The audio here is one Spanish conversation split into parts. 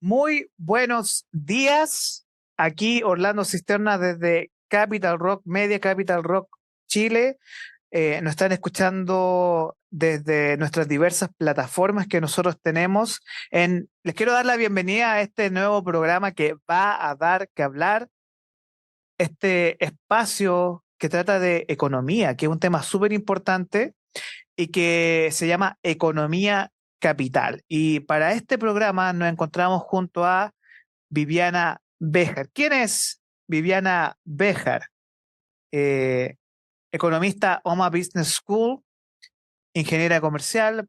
Muy buenos días. Aquí Orlando Cisterna desde Capital Rock Media, Capital Rock Chile. Nos están escuchando desde nuestras diversas plataformas que nosotros tenemos. Les quiero dar la bienvenida a este nuevo programa que va a dar que hablar, este espacio que trata de economía, que es un tema súper importante y que se llama Economía Capital. Y para este programa nos encontramos junto a Viviana Béjar. ¿Quién es Viviana Béjar? Eh, Economista OMA Business School, ingeniera comercial,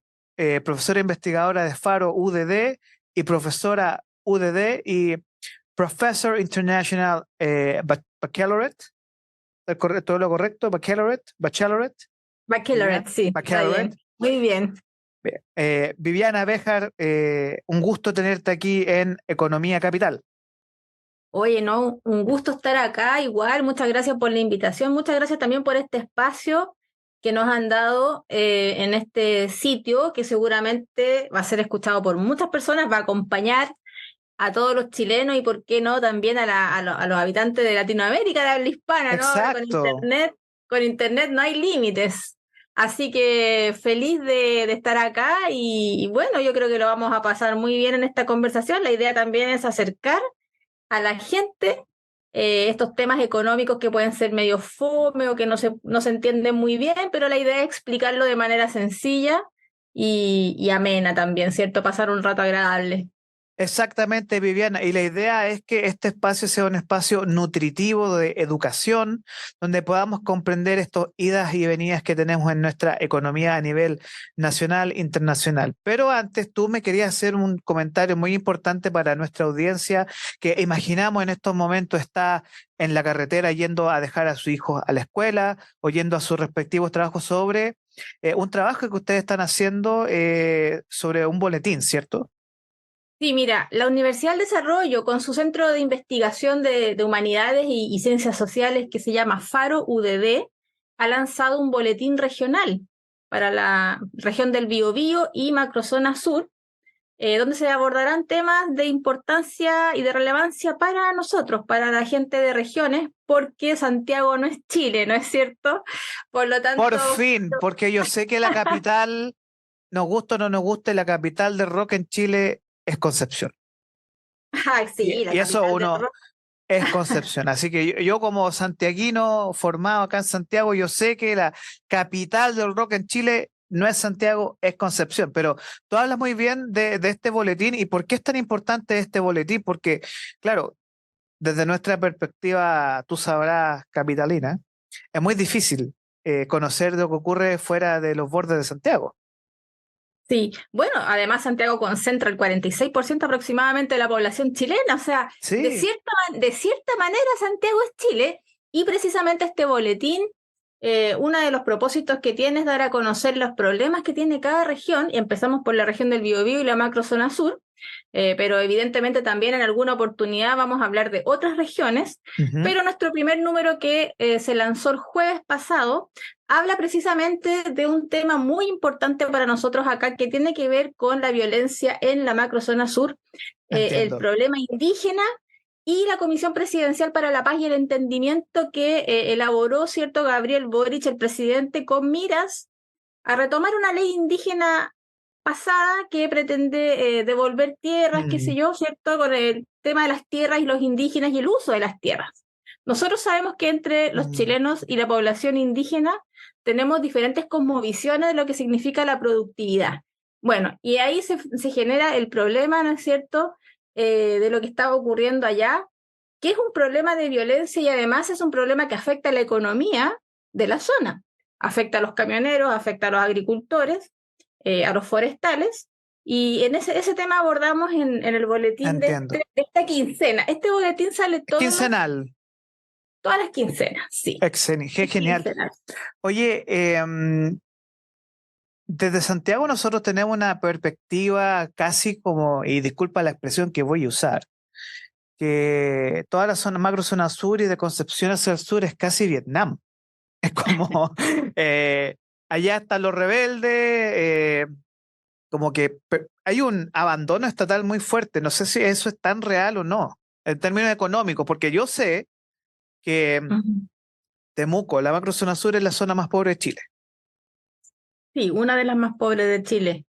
profesora investigadora de Faro UDD y profesora UDD y Professor International Baccalaureate. ¿Todo lo correcto? Baccalaureate. Baccalaureate, sí, está Baccalaureate. bien. Muy bien. Viviana Béjar, un gusto tenerte aquí en Economía Capital. Oye, no, un gusto estar acá, igual, muchas gracias por la invitación, muchas gracias también por este espacio que nos han dado en este sitio, que seguramente va a ser escuchado por muchas personas, va a acompañar a todos los chilenos y, por qué no, también a los habitantes de Latinoamérica, de habla hispana, ¿no? Exacto. Con internet no hay límites. Así que feliz de estar acá y bueno, yo creo que lo vamos a pasar muy bien en esta conversación. La idea también es acercar a la gente estos temas económicos que pueden ser medio fome o que no se entienden muy bien, pero la idea es explicarlo de manera sencilla y amena también, ¿cierto? Pasar un rato agradable. Exactamente, Viviana. Y la idea es que este espacio sea un espacio nutritivo de educación, donde podamos comprender estos idas y venidas que tenemos en nuestra economía a nivel nacional, internacional. Pero antes tú me querías hacer un comentario muy importante para nuestra audiencia, que imaginamos en estos momentos está en la carretera yendo a dejar a su hijo a la escuela o yendo a sus respectivos trabajos sobre un trabajo que ustedes están haciendo sobre un boletín, ¿cierto? Sí, mira, la Universidad del Desarrollo, con su centro de investigación de humanidades y ciencias sociales que se llama Faro UDD, ha lanzado un boletín regional para la región del Biobío y Macrozona Sur, donde se abordarán temas de importancia y de relevancia para nosotros, para la gente de regiones, porque Santiago no es Chile, ¿no es cierto? Por lo Por tanto, fin, porque yo sé que la capital, nos gusta o no nos guste, la capital del rock en Chile es Concepción. ay, sí, la Y eso capital del uno rock. es Concepción. Así que yo como santiaguino formado acá en Santiago, yo sé que la capital del rock en Chile no es Santiago, es Concepción. Pero tú hablas muy bien de este boletín y por qué es tan importante este boletín, porque, claro, desde nuestra perspectiva, tú sabrás, capitalina, es muy difícil conocer lo que ocurre fuera de los bordes de Santiago. Sí, bueno, además Santiago concentra el 46% aproximadamente de la población chilena, o sea, Sí. de cierta manera Santiago es Chile y precisamente este boletín, uno de los propósitos que tiene es dar a conocer los problemas que tiene cada región, y empezamos por la región del Biobío y la macrozona sur, pero evidentemente también en alguna oportunidad vamos a hablar de otras regiones, Ujú. pero nuestro primer número que se lanzó el jueves pasado habla precisamente de un tema muy importante para nosotros acá que tiene que ver con la violencia en la macrozona sur, el Entiendo. problema indígena y la Comisión Presidencial para la Paz y el Entendimiento que elaboró, ¿cierto?, Gabriel Boric, el presidente, con miras a retomar una ley indígena pasada que pretende devolver tierras, qué sé Mm, yo, ¿cierto?, con el tema de las tierras y los indígenas y el uso de las tierras. Nosotros sabemos que entre los mm. chilenos y la población indígena tenemos diferentes cosmovisiones de lo que significa la productividad. Bueno, y ahí se genera el problema, ¿no es cierto?, de lo que está ocurriendo allá, que es un problema de violencia y además es un problema que afecta a la economía de la zona. Afecta a los camioneros, afecta a los agricultores, a los forestales, y en ese tema abordamos en el boletín Entiendo. de esta quincena. Este boletín sale Es quincenal. todas las quincenas, sí, es Genial. quincenal. Oye, desde Santiago nosotros tenemos una perspectiva casi como, y disculpa la expresión que voy a usar, que toda la zona, macro zona sur y de Concepción hacia el sur es casi Vietnam. Es como, eh, allá están los rebeldes, como que hay un abandono estatal muy fuerte. No sé si eso es tan real o no, en términos económicos, porque yo sé que Ujú. Temuco, la macrozona sur, es la zona más pobre de Chile. Sí, una de las más pobres de Chile.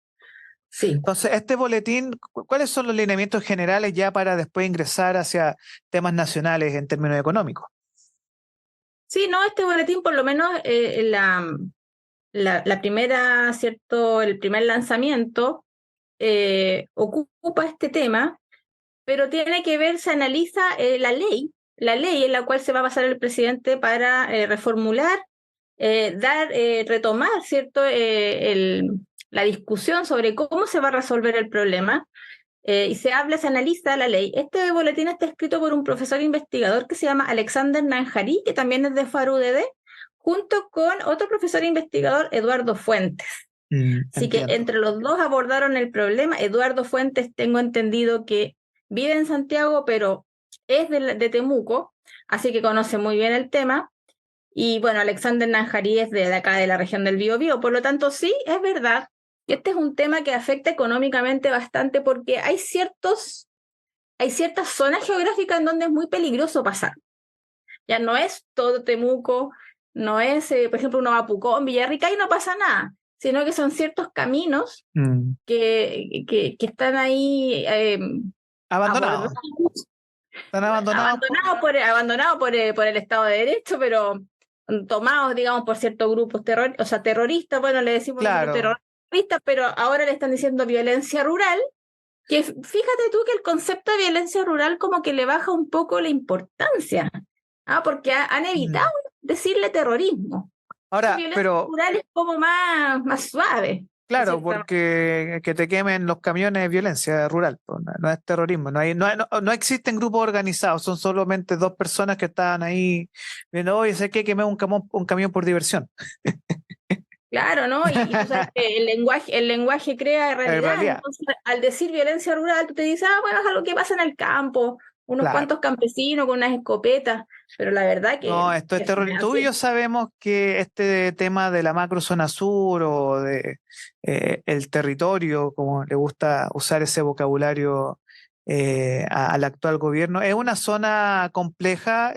Sí. Entonces, este boletín, ¿cuáles son los lineamientos generales ya para después ingresar hacia temas nacionales en términos económicos? Sí, no, este boletín por lo menos la primera, ¿cierto? El primer lanzamiento ocupa este tema, pero tiene que ver, se analiza la ley en la cual se va a basar el presidente para reformular, retomar, ¿cierto? La discusión sobre cómo se va a resolver el problema. Y se analiza la ley. Este boletín está escrito por un profesor investigador que se llama Alexander Nanjarí, que también es de FARUDD, junto con otro profesor investigador, Eduardo Fuentes. Así que Entiendo. entre los dos abordaron el problema. Eduardo Fuentes, tengo entendido que vive en Santiago, pero es de Temuco, así que conoce muy bien el tema. Y bueno, Alexander Nanjarí es de acá, de la región del Biobío. Por lo tanto, sí, es verdad que este es un tema que afecta económicamente bastante porque hay ciertas zonas geográficas en donde es muy peligroso pasar. Ya no es todo Temuco, no es, por ejemplo, uno va a Pucón, Villarrica y no pasa nada, sino que son ciertos caminos Mm. que están ahí abordados, Abandonados. Están abandonados por la... por el Estado de Derecho, pero tomados, digamos, por ciertos grupos terroristas, bueno, le decimos nosotros Claro. terroristas, pero ahora le están diciendo violencia rural, que fíjate tú que el concepto de violencia rural como que le baja un poco la importancia, porque han evitado Mm. decirle terrorismo. Entonces, Ahora, violencia pero rural es como más suave, de claro, cierta manera. porque que te quemen los camiones es violencia rural, pues, no, no es terrorismo, no existen grupos organizados, son solamente dos personas que estaban ahí viendo, oye, sé que quemé un camión por diversión, Claro, ¿no? Y tú sabes que el lenguaje crea en realidad. realidad, Entonces, al decir violencia rural, tú te dices, bueno, es algo que pasa en el campo, unos claro. cuantos campesinos con unas escopetas, pero la verdad No, esto que es eso no terrorismo. es Tú y yo así. sabemos que este tema de la macrozona sur o de el territorio, como le gusta usar ese vocabulario al actual gobierno, es una zona compleja.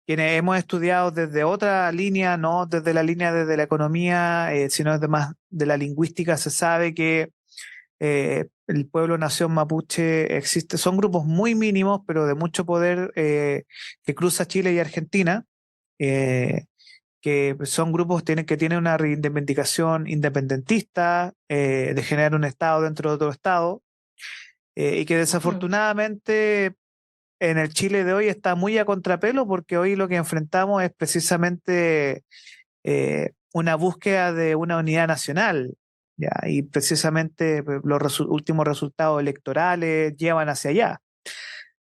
Quienes hemos estudiado desde otra línea, no desde la línea desde la economía, sino desde más de la lingüística, se sabe que el pueblo nación mapuche existe, son grupos muy mínimos, pero de mucho poder que cruza Chile y Argentina, eh, que son grupos que tienen una reivindicación independentista, de generar un Estado dentro de otro Estado, y que Mm. desafortunadamente en el Chile de hoy está muy a contrapelo porque hoy lo que enfrentamos es precisamente una búsqueda de una unidad nacional, ¿ya? Y precisamente pues, los últimos resultados electorales llevan hacia allá.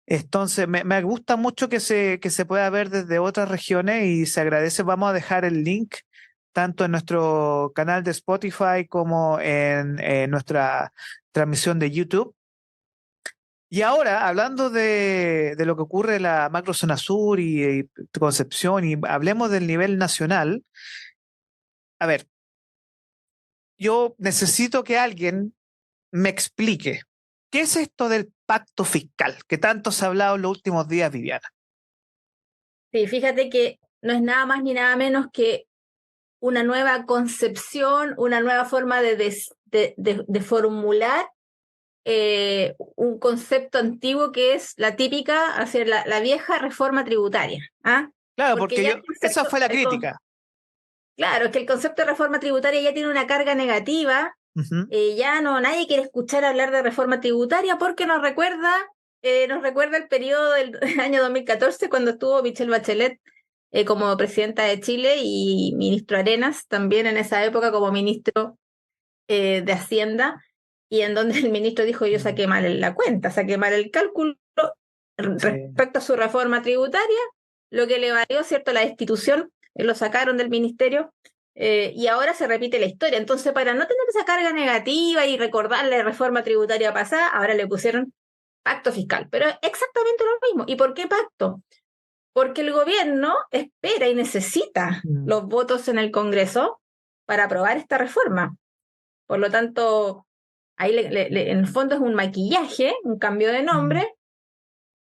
Entonces, me gusta mucho que se pueda ver desde otras regiones y se agradece. Vamos a dejar el link tanto en nuestro canal de Spotify como en nuestra transmisión de YouTube. Y ahora, hablando de lo que ocurre en la macrozona sur y Concepción, y hablemos del nivel nacional, a ver, yo necesito que alguien me explique qué es esto del pacto fiscal que tanto se ha hablado en los últimos días, Viviana. Sí, fíjate que no es nada más ni nada menos que una nueva concepción, una nueva forma de formular un concepto antiguo que es la típica, hacer la vieja reforma tributaria. ¿Ah? Claro, Porque porque ya yo, esa fue la crítica. claro, es que el concepto de reforma tributaria ya tiene una carga negativa, Ujú. ya no, nadie quiere escuchar hablar de reforma tributaria porque nos recuerda el periodo del año 2014 cuando estuvo Michelle Bachelet como presidenta de Chile y ministro Arenas también en esa época como ministro de Hacienda, y en donde el ministro dijo yo saqué mal la cuenta, saqué mal el cálculo Sí. respecto a su reforma tributaria, lo que le valió, ¿cierto?, la destitución, lo sacaron del ministerio, y ahora se repite la historia. Entonces, para no tener esa carga negativa y recordar la reforma tributaria pasada, ahora le pusieron pacto fiscal, pero es exactamente lo mismo. ¿Y por qué pacto? Porque el gobierno espera y necesita Mm. los votos en el Congreso para aprobar esta reforma. Por lo tanto, Ahí en el fondo es un maquillaje, un cambio de Mm, nombre,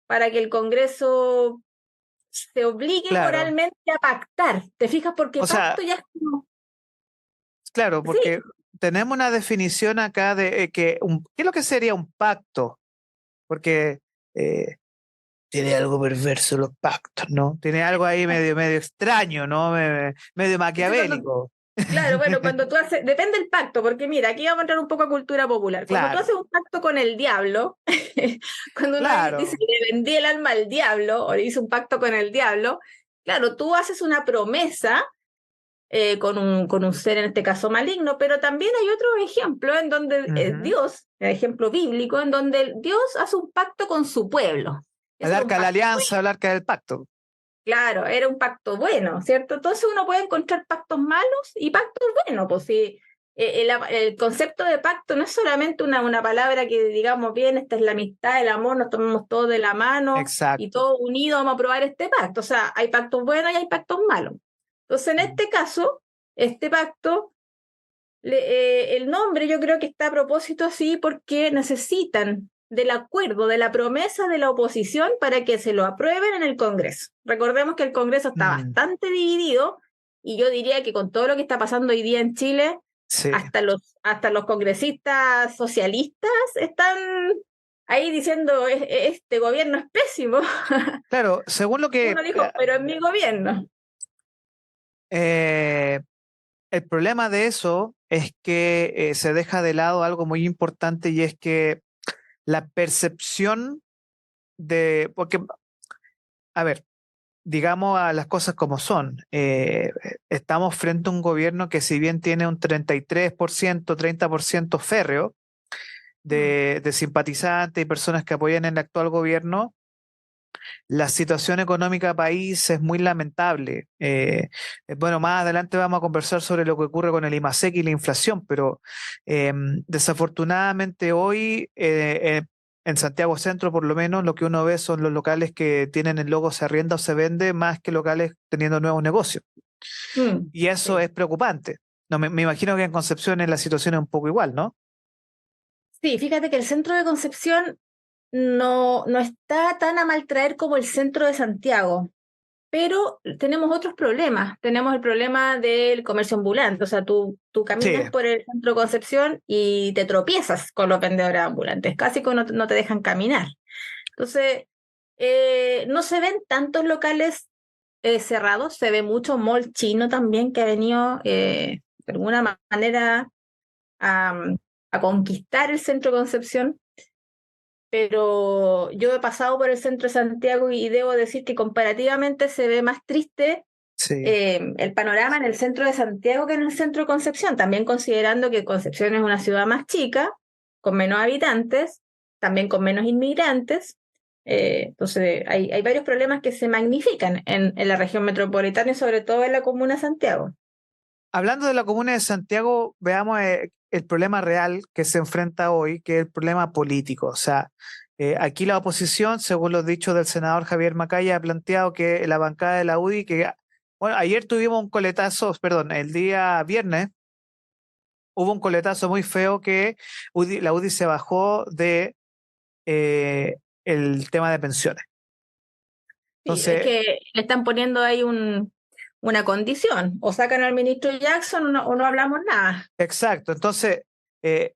para que el Congreso se obligue claro. moralmente a pactar. ¿Te fijas? Porque O sea, pacto ya es como... claro, Sí, porque tenemos una definición acá de ¿qué es lo que sería un pacto? Porque eh, tiene algo perverso los pactos, ¿no? Tiene algo ahí medio extraño, ¿no? Medio es que cuando, maquiavélico. claro, bueno, cuando tú haces, depende del pacto, porque mira, aquí vamos a entrar un poco a cultura popular. Cuando tú Claro, haces un pacto con el diablo, cuando uno dice claro, que le vendí el alma al diablo, o le hizo un pacto con el diablo, claro, tú haces una promesa con un ser, en este caso maligno, pero también hay otro ejemplo en donde ujú. Dios, el ejemplo bíblico, en donde Dios hace un pacto con su pueblo. El Ese era un arca de la pacto alianza, el arca del pacto. claro, era un pacto bueno, ¿cierto? Entonces uno puede encontrar pactos malos y pactos buenos, pues sí. El concepto de pacto no es solamente una palabra que digamos, bien, esta es la amistad, el amor, nos tomamos todos de la mano y Exacto. todos unidos vamos a probar este pacto. O sea, hay pactos buenos y hay pactos malos. Entonces, en Mm. este caso, este pacto, el nombre yo creo que está a propósito así porque necesitan del acuerdo, de la promesa de la oposición para que se lo aprueben en el Congreso. Recordemos que el Congreso está Mm, bastante dividido y yo diría que con todo lo que está pasando hoy día en Chile, sí, hasta los congresistas socialistas están ahí diciendo, este gobierno es pésimo". claro, según lo que Uno dijo, pero es mi gobierno. eh, el problema de eso es que se deja de lado algo muy importante y es que la percepción porque, a ver, digamos a las cosas como son. Estamos frente a un gobierno que si bien tiene un 33%, 30% férreo Mm. de simpatizantes y personas que apoyan el actual gobierno, la situación económica del país es muy lamentable. Bueno, más adelante vamos a conversar sobre lo que ocurre con el IMASEC y la inflación, pero desafortunadamente hoy en Santiago Centro, por lo menos, lo que uno ve son los locales que tienen el logo se arrienda o se vende más que locales teniendo nuevos negocios. Mm, Y eso sí. es preocupante. No, me imagino que en Concepción la situación es un poco igual, ¿no? Sí, fíjate que el centro de Concepción no está tan a maltraer como el centro de Santiago, pero tenemos otros problemas. Tenemos el problema del comercio ambulante, o sea, tú Sí, caminas por el centro de Concepción y te tropiezas con los vendedores ambulantes, casi que no te dejan caminar. Entonces, no se ven tantos locales cerrados, se ve mucho mall chino también que ha venido de alguna manera a, a conquistar el centro de Concepción, pero yo he pasado por el centro de Santiago y debo decir que comparativamente se ve más triste sí. el panorama en el centro de Santiago que en el centro de Concepción, también considerando que Concepción es una ciudad más chica, con menos habitantes, también con menos inmigrantes. Entonces hay varios problemas que se magnifican en la región metropolitana y sobre todo en la comuna de Santiago. Hablando de la comuna de Santiago, veamos el problema real que se enfrenta hoy, que es el problema político. O sea, aquí la oposición, según los dichos del senador Javier Macaya, ha planteado que la bancada de la UDI, bueno, ayer tuvimos un coletazo, perdón, el día viernes hubo un coletazo muy feo que la UDI se bajó de el tema de pensiones. Sí, es Entonces, que le están poniendo ahí una condición, o sacan al ministro Jackson o no hablamos nada. exacto. Entonces, eh,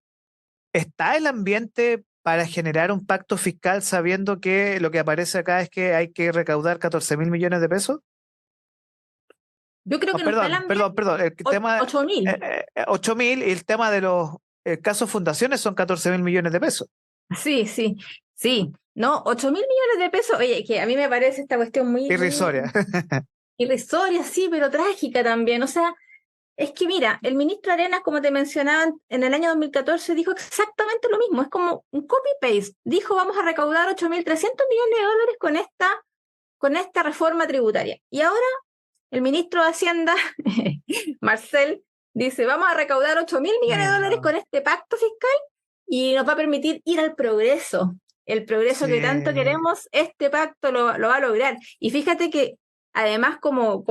¿está el ambiente para generar un pacto fiscal sabiendo que lo que aparece acá es que hay que recaudar 14.000 millones de pesos? Yo creo Oh, que no está el ambiente, perdón, el tema 8.000. 8.000 y el tema de los casos fundaciones son 14.000 millones de pesos. Sí, sí, sí. No, 8.000 millones de pesos. Oye, que a mí me parece esta cuestión muy Irrisoria. irrisoria, sí, pero trágica también. O sea, es que mira, el ministro Arenas, como te mencionaba, en el año 2014 dijo exactamente lo mismo. Es como un copy-paste. Dijo, vamos a recaudar 8.300 millones de dólares con esta reforma tributaria. Y ahora el ministro de Hacienda, Marcel, dice, vamos a recaudar 8.000 millones de dólares No. con este pacto fiscal y nos va a permitir ir al progreso. El progreso que tanto Sí, queremos, este pacto lo va a lograr. Y fíjate que además como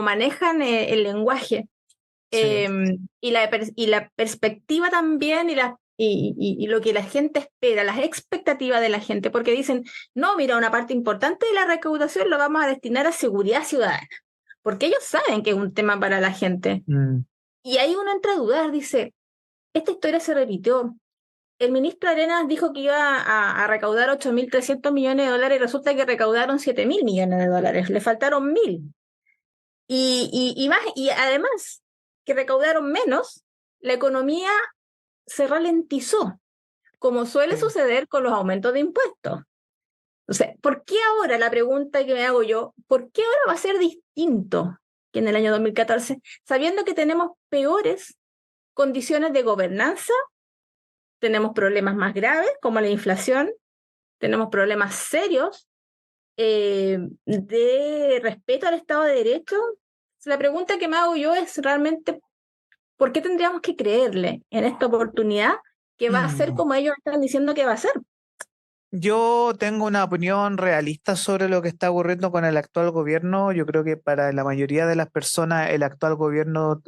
manejan el lenguaje sí. y la perspectiva también y y lo que la gente espera, las expectativas de la gente, porque dicen, no, mira, una parte importante de la recaudación lo vamos a destinar a seguridad ciudadana, porque ellos saben que es un tema para la gente. Y ahí uno entra a dudar, dice, esta historia se repitió. El ministro Arenas dijo que iba a recaudar 8.300 millones de dólares y resulta que recaudaron 7.000 millones de dólares, le faltaron 1.000. Y además que recaudaron menos, la economía se ralentizó, como suele Sí. suceder con los aumentos de impuestos. O sea, ¿por qué ahora, la pregunta que me hago yo, por qué ahora va a ser distinto que en el año 2014, sabiendo que tenemos peores condiciones de gobernanza, tenemos problemas más graves como la inflación, tenemos problemas serios de respeto al Estado de Derecho? La pregunta que me hago yo es realmente, ¿por qué tendríamos que creerle en esta oportunidad que va a ser como ellos están diciendo que va a ser? Yo tengo una opinión realista sobre lo que está ocurriendo con el actual gobierno. Yo creo que para la mayoría de las personas el actual gobierno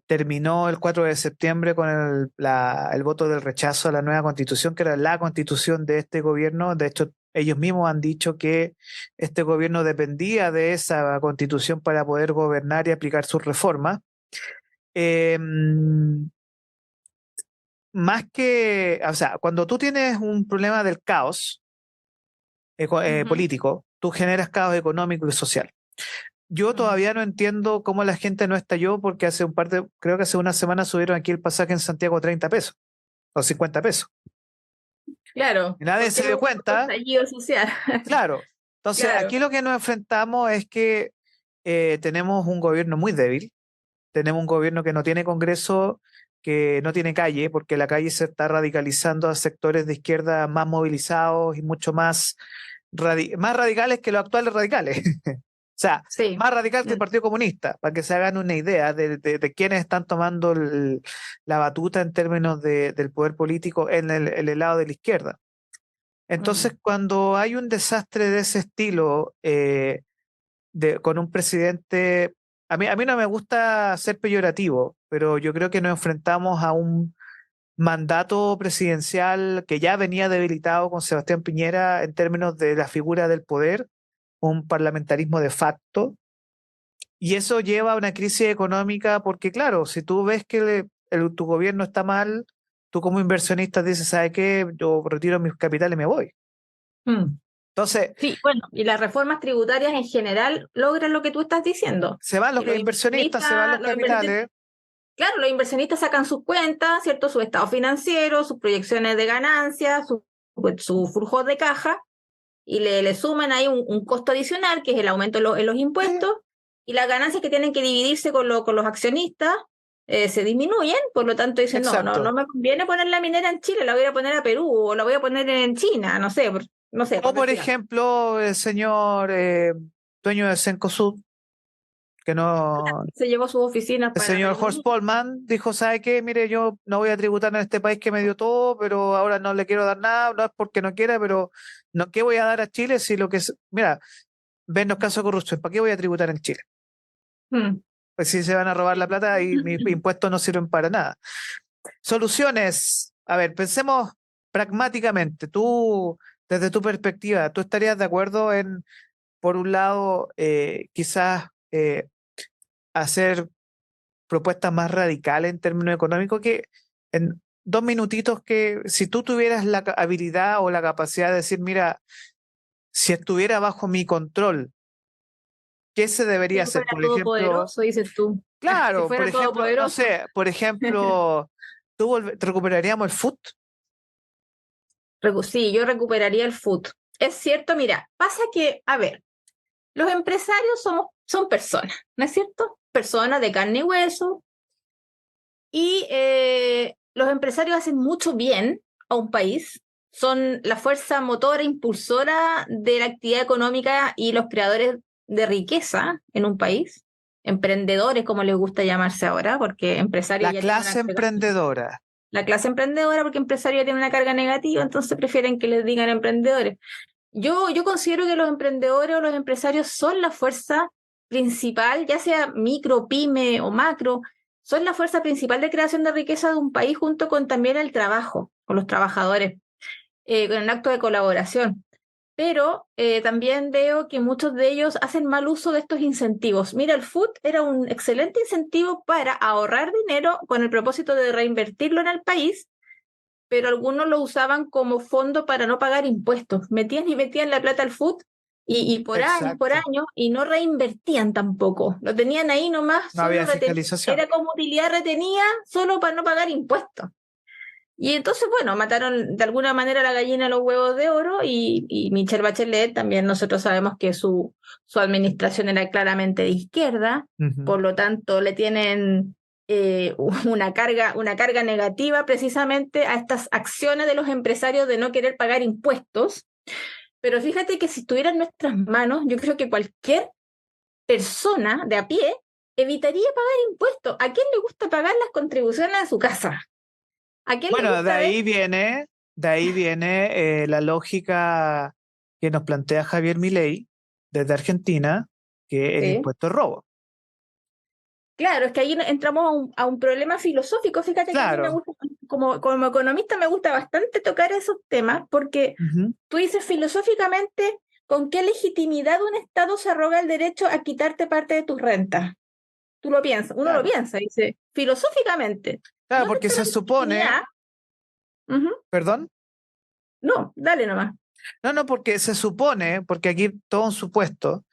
terminó el 4 de septiembre con el voto del rechazo a la nueva constitución, que era la constitución de este gobierno. De hecho, ellos mismos han dicho que este gobierno dependía de esa constitución para poder gobernar y aplicar sus reformas. Eh, Más que, o sea, cuando tú tienes un problema del caos político, tú generas caos económico y social. Yo todavía no entiendo cómo la gente no estalló porque creo que hace una semana subieron aquí el pasaje en Santiago 30 pesos o 50 pesos. Claro, Y nadie se porque dio hubo un cuenta. estallido social. Claro. Entonces, Claro. aquí lo que nos enfrentamos es que tenemos un gobierno muy débil, tenemos un gobierno que no tiene Congreso, que no tiene calle, porque la calle se está radicalizando a sectores de izquierda más movilizados y mucho más radicales que los actuales radicales. O sea, Sí. más radical que el Partido Comunista, para que se hagan una idea de quiénes están tomando la batuta en términos del poder político en el lado de la izquierda. Entonces, cuando hay un desastre de ese estilo, con un presidente, a mí no me gusta ser peyorativo, pero yo creo que nos enfrentamos a un mandato presidencial que ya venía debilitado con Sebastián Piñera en términos de la figura del poder, un parlamentarismo de facto, y eso lleva a una crisis económica porque, claro, si tú ves que tu gobierno está mal, tú como inversionista dices, ¿sabe qué? Yo retiro mis capitales y me voy. Entonces, Sí, bueno, y las reformas tributarias en general logran lo que tú estás diciendo. se van Que los inversionistas, se van los capitales. Claro, los inversionistas sacan sus cuentas, ¿cierto? Su estado financiero, sus proyecciones de ganancias, su flujo de caja, y le suman ahí un costo adicional, que es el aumento en los impuestos, y las ganancias que tienen que dividirse con los accionistas se disminuyen, por lo tanto dicen, no Exacto. me conviene poner la minera en Chile, la voy a poner a Perú, o la voy a poner en China, no sé, O por decir algo. ejemplo, el señor dueño de Cencosud, que no, Se llevó sus oficinas el para señor Reino Horst Unido. Polman dijo, ¿sabe qué? Mire, yo no voy a tributar en este país que me dio todo, pero ahora no le quiero dar nada, no es porque no quiera, pero no, ¿qué voy a dar a Chile si lo que es, mira, ven los casos de corrupción, ¿para qué voy a tributar en Chile? Mm. Pues si se van a robar la plata y mis impuestos no sirven para nada. Soluciones. A ver, pensemos pragmáticamente. Tú, desde tu perspectiva, ¿tú estarías de acuerdo en, por un lado, quizás hacer propuestas más radicales en términos económicos que en 2 minutitos que si tú tuvieras la habilidad o la capacidad de decir, mira, si estuviera bajo mi control, ¿qué se Si debería él hacer? fuera Por ejemplo, todopoderoso, dices tú. Si claro, por fuera ejemplo, no todopoderoso. sé, por ejemplo, recuperaríamos el foot. Sí, yo recuperaría el food. Es cierto, mira, pasa que, a ver, los empresarios son personas, ¿no es cierto? Personas de carne y hueso. Y los empresarios hacen mucho bien a un país. Son la fuerza motora, impulsora de la actividad económica y los creadores de riqueza en un país. Emprendedores, como les gusta llamarse ahora, porque empresarios La ya tienen una clase carga. emprendedora. La clase emprendedora, porque empresario ya tiene una carga negativa, entonces prefieren que les digan emprendedores. Yo considero que los emprendedores o los empresarios son la fuerza principal, ya sea micro, pyme o macro, son la fuerza principal de creación de riqueza de un país junto con también el trabajo, con los trabajadores, con el acto de colaboración. Pero también veo que muchos de ellos hacen mal uso de estos incentivos. Mira, el FUT era un excelente incentivo para ahorrar dinero con el propósito de reinvertirlo en el país, pero algunos lo usaban como fondo para no pagar impuestos. Metían y metían la plata al FUT y por Exacto. años, y no reinvertían tampoco. Lo tenían ahí nomás, No solo había fiscalización. era como utilidad retenida, solo para no pagar impuestos. Y entonces, bueno, mataron de alguna manera la gallina a los huevos de oro y Michelle Bachelet también nosotros sabemos que su administración era claramente de izquierda, Ujú. por lo tanto le tienen una carga negativa precisamente a estas acciones de los empresarios de no querer pagar impuestos. Pero fíjate que si estuviera en nuestras manos, yo creo que cualquier persona de a pie evitaría pagar impuestos. ¿A quién le gusta pagar las contribuciones de su casa? ¿A quién le Bueno, gusta ver? de ahí viene la lógica que nos plantea Javier Milei desde Argentina, que el Sí. impuesto es robo. Claro, es que ahí entramos a un problema filosófico. Fíjate que a mí me Claro. gusta, como economista me gusta bastante tocar esos temas, porque Ujú. tú dices filosóficamente, ¿con qué legitimidad un Estado se arroga el derecho a quitarte parte de tus rentas? Tú lo piensas, uno lo Claro. piensa, dice, filosóficamente. Claro, ¿Dónde porque está la se supone, legitimidad? Ujú. perdón, No, dale nomás. no, no, porque se supone, porque aquí todo un supuesto,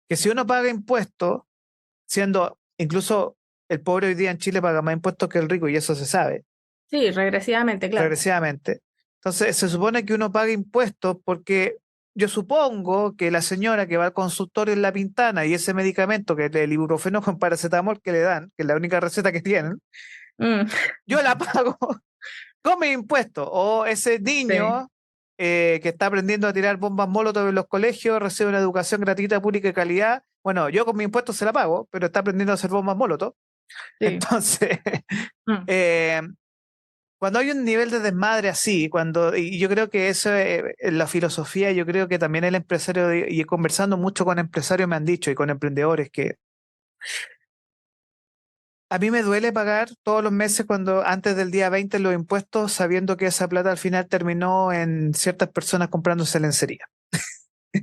que si uno paga impuestos, siendo incluso el pobre hoy día en Chile paga más impuestos que el rico, y eso se sabe, Sí, regresivamente, claro. regresivamente. Entonces, se supone que uno paga impuestos porque yo supongo que la señora que va al consultorio en La Pintana y ese medicamento, que es el ibuprofeno con paracetamol que le dan, que es la única receta que tienen, Mm, yo la pago con mis impuestos. O ese sí, niño que está aprendiendo a tirar bombas molotov en los colegios, recibe una educación gratuita, pública y de calidad. Bueno, yo con mis impuestos se la pago, pero está aprendiendo a hacer bombas molotov. sí. Entonces, Mm. eh, cuando hay un nivel de desmadre así, y yo creo que eso es la filosofía, yo creo que también el empresario, y conversando mucho con empresarios me han dicho y con emprendedores que a mí me duele pagar todos los meses cuando antes del día 20 los impuestos, sabiendo que esa plata al final terminó en ciertas personas comprándose lencería.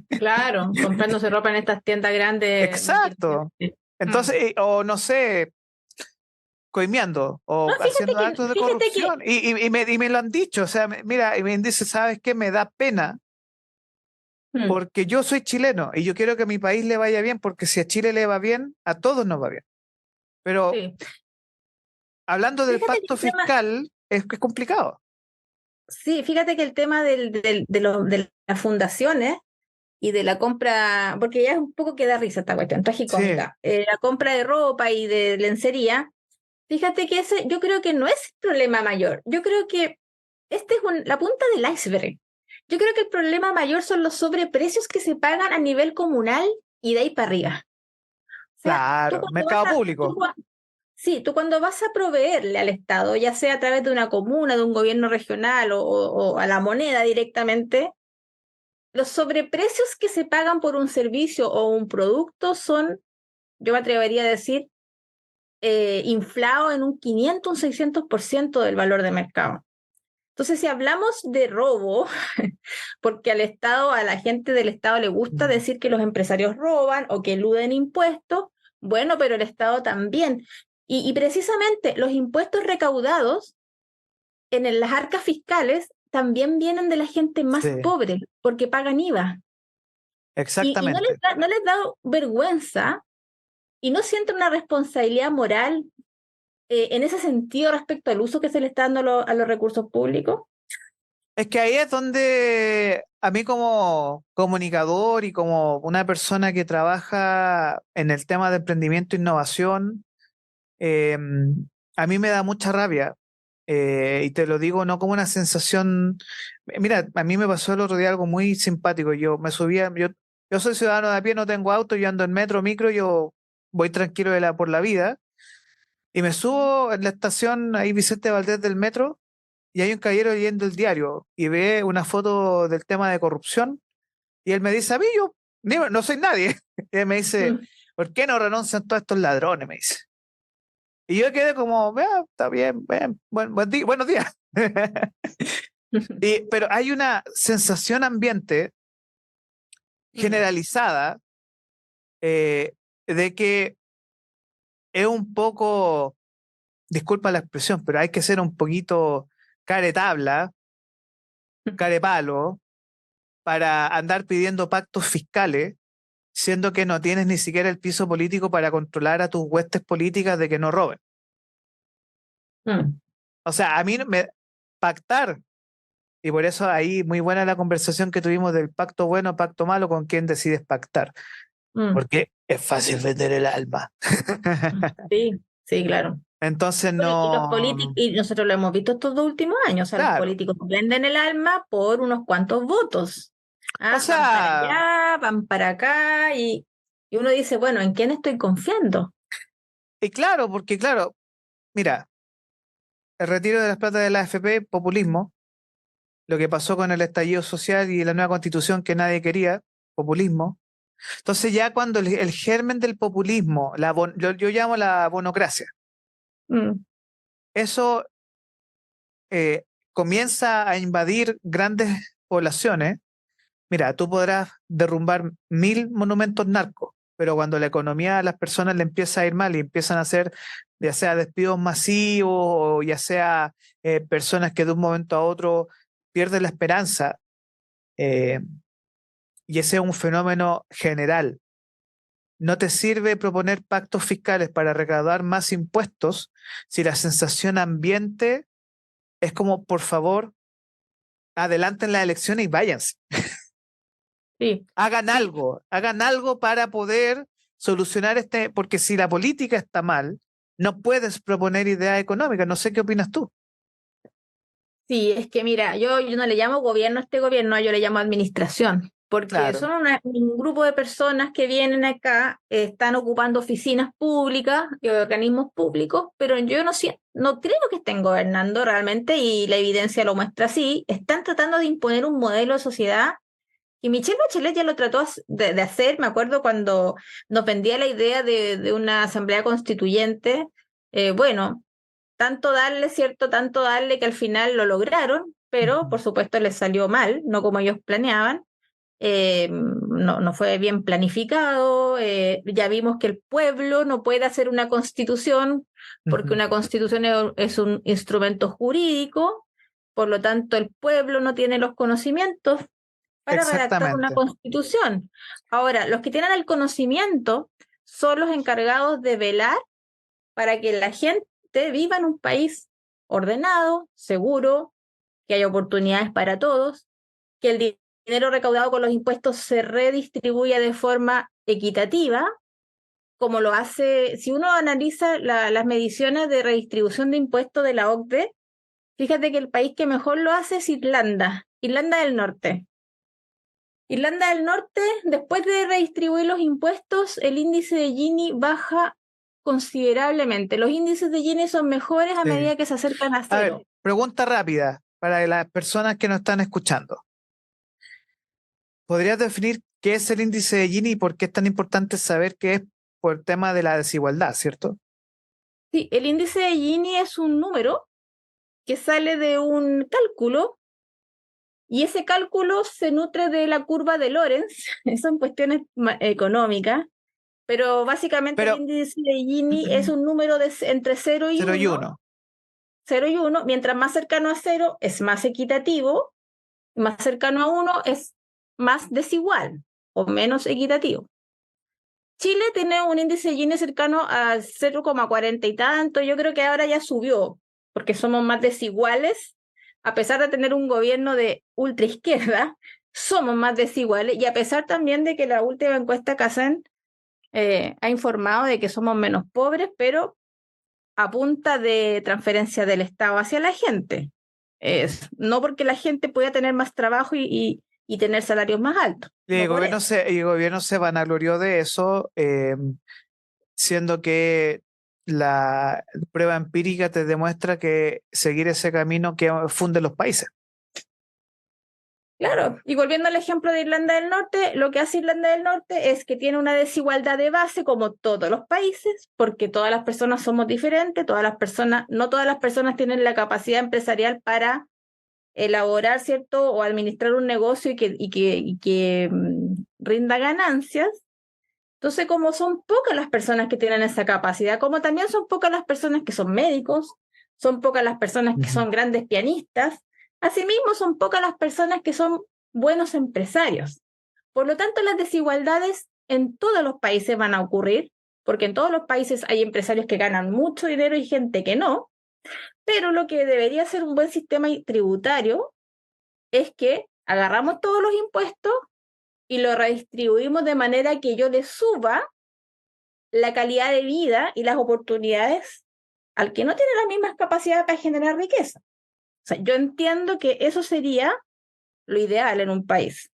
Claro, comprándose ropa en estas tiendas grandes multinacionales. Exacto. Entonces, o no sé, coimeando No, o haciendo actos de fíjate que, corrupción. Y me lo han dicho, o sea, mira, y me dice, ¿sabes qué? Me da pena mm, porque yo soy chileno y yo quiero que a mi país le vaya bien, porque si a Chile le va bien, a todos nos va bien. Pero sí, hablando del fíjate que pacto el tema, fiscal, es que es complicado. sí, fíjate que el tema de las fundaciones y de la compra, porque ya es un poco que da risa esta cuestión, Sí, tragicómica, la compra de ropa y de lencería, fíjate que ese yo creo que no es el problema mayor. Yo creo que este es la punta del iceberg. Yo creo que el problema mayor son los sobreprecios que se pagan a nivel comunal y de ahí para arriba. O sea, tú claro, cuando vas mercado a, tú, público. sí, tú cuando vas a proveerle al Estado, ya sea a través de una comuna, de un gobierno regional o a la moneda directamente, los sobreprecios que se pagan por un servicio o un producto son, yo me atrevería a decir, inflados en un 500, un 600% del valor de mercado. Entonces, si hablamos de robo, porque al Estado, a la gente del Estado le gusta Mm. decir que los empresarios roban o que eluden impuestos, bueno, pero el Estado también. Y precisamente los impuestos recaudados en las arcas fiscales también vienen de la gente más Sí, pobre, porque pagan IVA. Y exactamente. no les da vergüenza y no sienten una responsabilidad moral en ese sentido respecto al uso que se le está dando a los recursos públicos. Es que ahí es donde a mí como comunicador y como una persona que trabaja en el tema de emprendimiento e innovación, eh, a mí me da mucha rabia. Y te lo digo no como una sensación. Mira, a mí me pasó el otro día algo muy simpático. Yo me subía, yo soy ciudadano de a pie, no tengo auto, yo ando en metro, micro, yo voy tranquilo por la vida. Y me subo en la estación ahí Vicente Valdés del metro y hay un caballero leyendo el diario y ve una foto del tema de corrupción y él me dice, a mí yo no soy nadie. Y él me dice, Mm. ¿por qué no renuncian todos estos ladrones? Me dice. Y yo quedé como, "Ah, está bien, bien, buenos días". Pero hay una sensación ambiente Mm, generalizada de que es un poco, disculpa la expresión, pero hay que ser un poquito caretabla, carepalo, para andar pidiendo pactos fiscales, siendo que no tienes ni siquiera el piso político para controlar a tus huestes políticas de que no roben. mm, O sea, a mí me pactar, y por eso ahí muy buena la conversación que tuvimos del pacto bueno, pacto malo, con quién decides pactar, mm. porque es fácil vender el alma. Sí, sí, claro. Entonces Bueno, y los políticos, no, y nosotros lo hemos visto estos 2 últimos años, o sea, los claro, políticos venden el alma por unos cuantos votos. o Ah, van para sea, allá, van para acá, y uno dice, bueno, ¿en quién estoy confiando? y claro, porque claro, mira, el retiro de las plata de la AFP, populismo, lo que pasó con el estallido social y la nueva constitución que nadie quería, populismo. Entonces ya cuando el germen del populismo, yo llamo la bonocracia, Mm, eso comienza a invadir grandes poblaciones. Mira, tú podrás derrumbar 1000 monumentos narcos, pero cuando la economía a las personas le empieza a ir mal y empiezan a hacer ya sea despidos masivos o ya sea personas que de un momento a otro pierden la esperanza, eh, y ese es un fenómeno general. No te sirve proponer pactos fiscales para recaudar más impuestos si la sensación ambiente es como, por favor, adelanten las elecciones y váyanse. sí, sí, Hagan algo para poder solucionar porque si la política está mal, no puedes proponer ideas económicas. No sé qué opinas tú. sí, es que mira, yo no le llamo gobierno a este gobierno, yo le llamo administración, porque Claro. son un grupo de personas que vienen acá, están ocupando oficinas públicas y organismos públicos, pero yo no creo que estén gobernando realmente y la evidencia lo muestra así. Están tratando de imponer un modelo de sociedad y Michelle Bachelet ya lo trató de hacer, me acuerdo cuando nos vendía la idea de una asamblea constituyente. Bueno, tanto darle, ¿cierto? Tanto darle que al final lo lograron, pero Ujú. por supuesto les salió mal, no como ellos planeaban. No fue bien planificado. Ya vimos que el pueblo no puede hacer una constitución porque Ujú. una constitución es un instrumento jurídico, por lo tanto el pueblo no tiene los conocimientos para redactar una Exactamente. constitución. Ahora, los que tienen el conocimiento son los encargados de velar para que la gente viva en un país ordenado, seguro, que haya oportunidades para todos, que el dinero recaudado con los impuestos se redistribuya de forma equitativa, como lo hace, si uno analiza las mediciones de redistribución de impuestos de la OCDE, fíjate que el país que mejor lo hace es Irlanda, Irlanda del Norte. Irlanda del Norte, después de redistribuir los impuestos, el índice de Gini baja considerablemente. Los índices de Gini son mejores a Sí. medida que se acercan a A ver, cero. pregunta rápida para las personas que nos están escuchando. ¿Podrías definir qué es el índice de Gini y por qué es tan importante saber qué es por el tema de la desigualdad, ¿cierto? Sí, el índice de Gini es un número que sale de un cálculo y ese cálculo se nutre de la curva de Lorenz, son cuestiones económicas, pero básicamente el Pero índice de Gini es un número entre 0 y 0 y 1, 1. 0 y 1, mientras más cercano a 0 es más equitativo, más cercano a 1 es más desigual o menos equitativo. Chile tiene un índice de Gini cercano a 0,40 y tanto, yo creo que ahora ya subió, porque somos más desiguales, a pesar de tener un gobierno de ultraizquierda, somos más desiguales, y a pesar también de que la última encuesta CACEN ha informado de que somos menos pobres, pero a punta de transferencia del Estado hacia la gente. No porque la gente pueda tener más trabajo y tener salarios más altos, Y no el por gobierno eso. se vanaglorió de eso, siendo que la prueba empírica te demuestra que seguir ese camino que funde los países. Claro, y volviendo al ejemplo de Irlanda del Norte, lo que hace Irlanda del Norte es que tiene una desigualdad de base como todos los países, porque todas las personas somos diferentes, no todas las personas tienen la capacidad empresarial para elaborar, ¿cierto? O administrar un negocio y que rinda ganancias. Entonces, como son pocas las personas que tienen esa capacidad, como también son pocas las personas que son médicos, son pocas las personas que son grandes pianistas, asimismo son pocas las personas que son buenos empresarios. Por lo tanto, las desigualdades en todos los países van a ocurrir, porque en todos los países hay empresarios que ganan mucho dinero y gente que no, pero lo que debería ser un buen sistema tributario es que agarramos todos los impuestos y lo redistribuimos de manera que yo le suba la calidad de vida y las oportunidades al que no tiene las mismas capacidades para generar riqueza. O sea, yo entiendo que eso sería lo ideal en un país.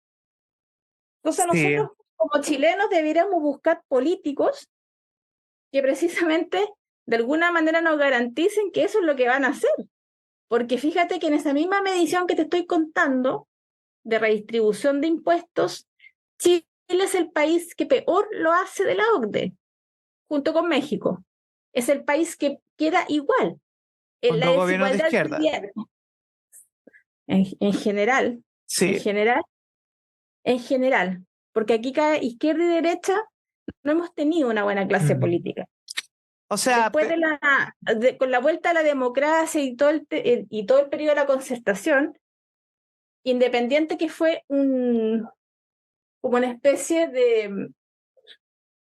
Entonces Sí, nosotros como chilenos deberíamos buscar políticos que precisamente de alguna manera nos garanticen que eso es lo que van a hacer. Porque fíjate que en esa misma medición que te estoy contando de redistribución de impuestos, Chile es el país que peor lo hace de la OCDE, junto con México. Es el país que queda igual. con La dos gobiernos de desigualdad izquierda. en general, en Sí. general, en general, porque aquí cada izquierda y derecha no hemos tenido una buena clase Mm. política. O sea, Después con la vuelta a la democracia y y todo el periodo de la concertación, independiente que fue como una especie de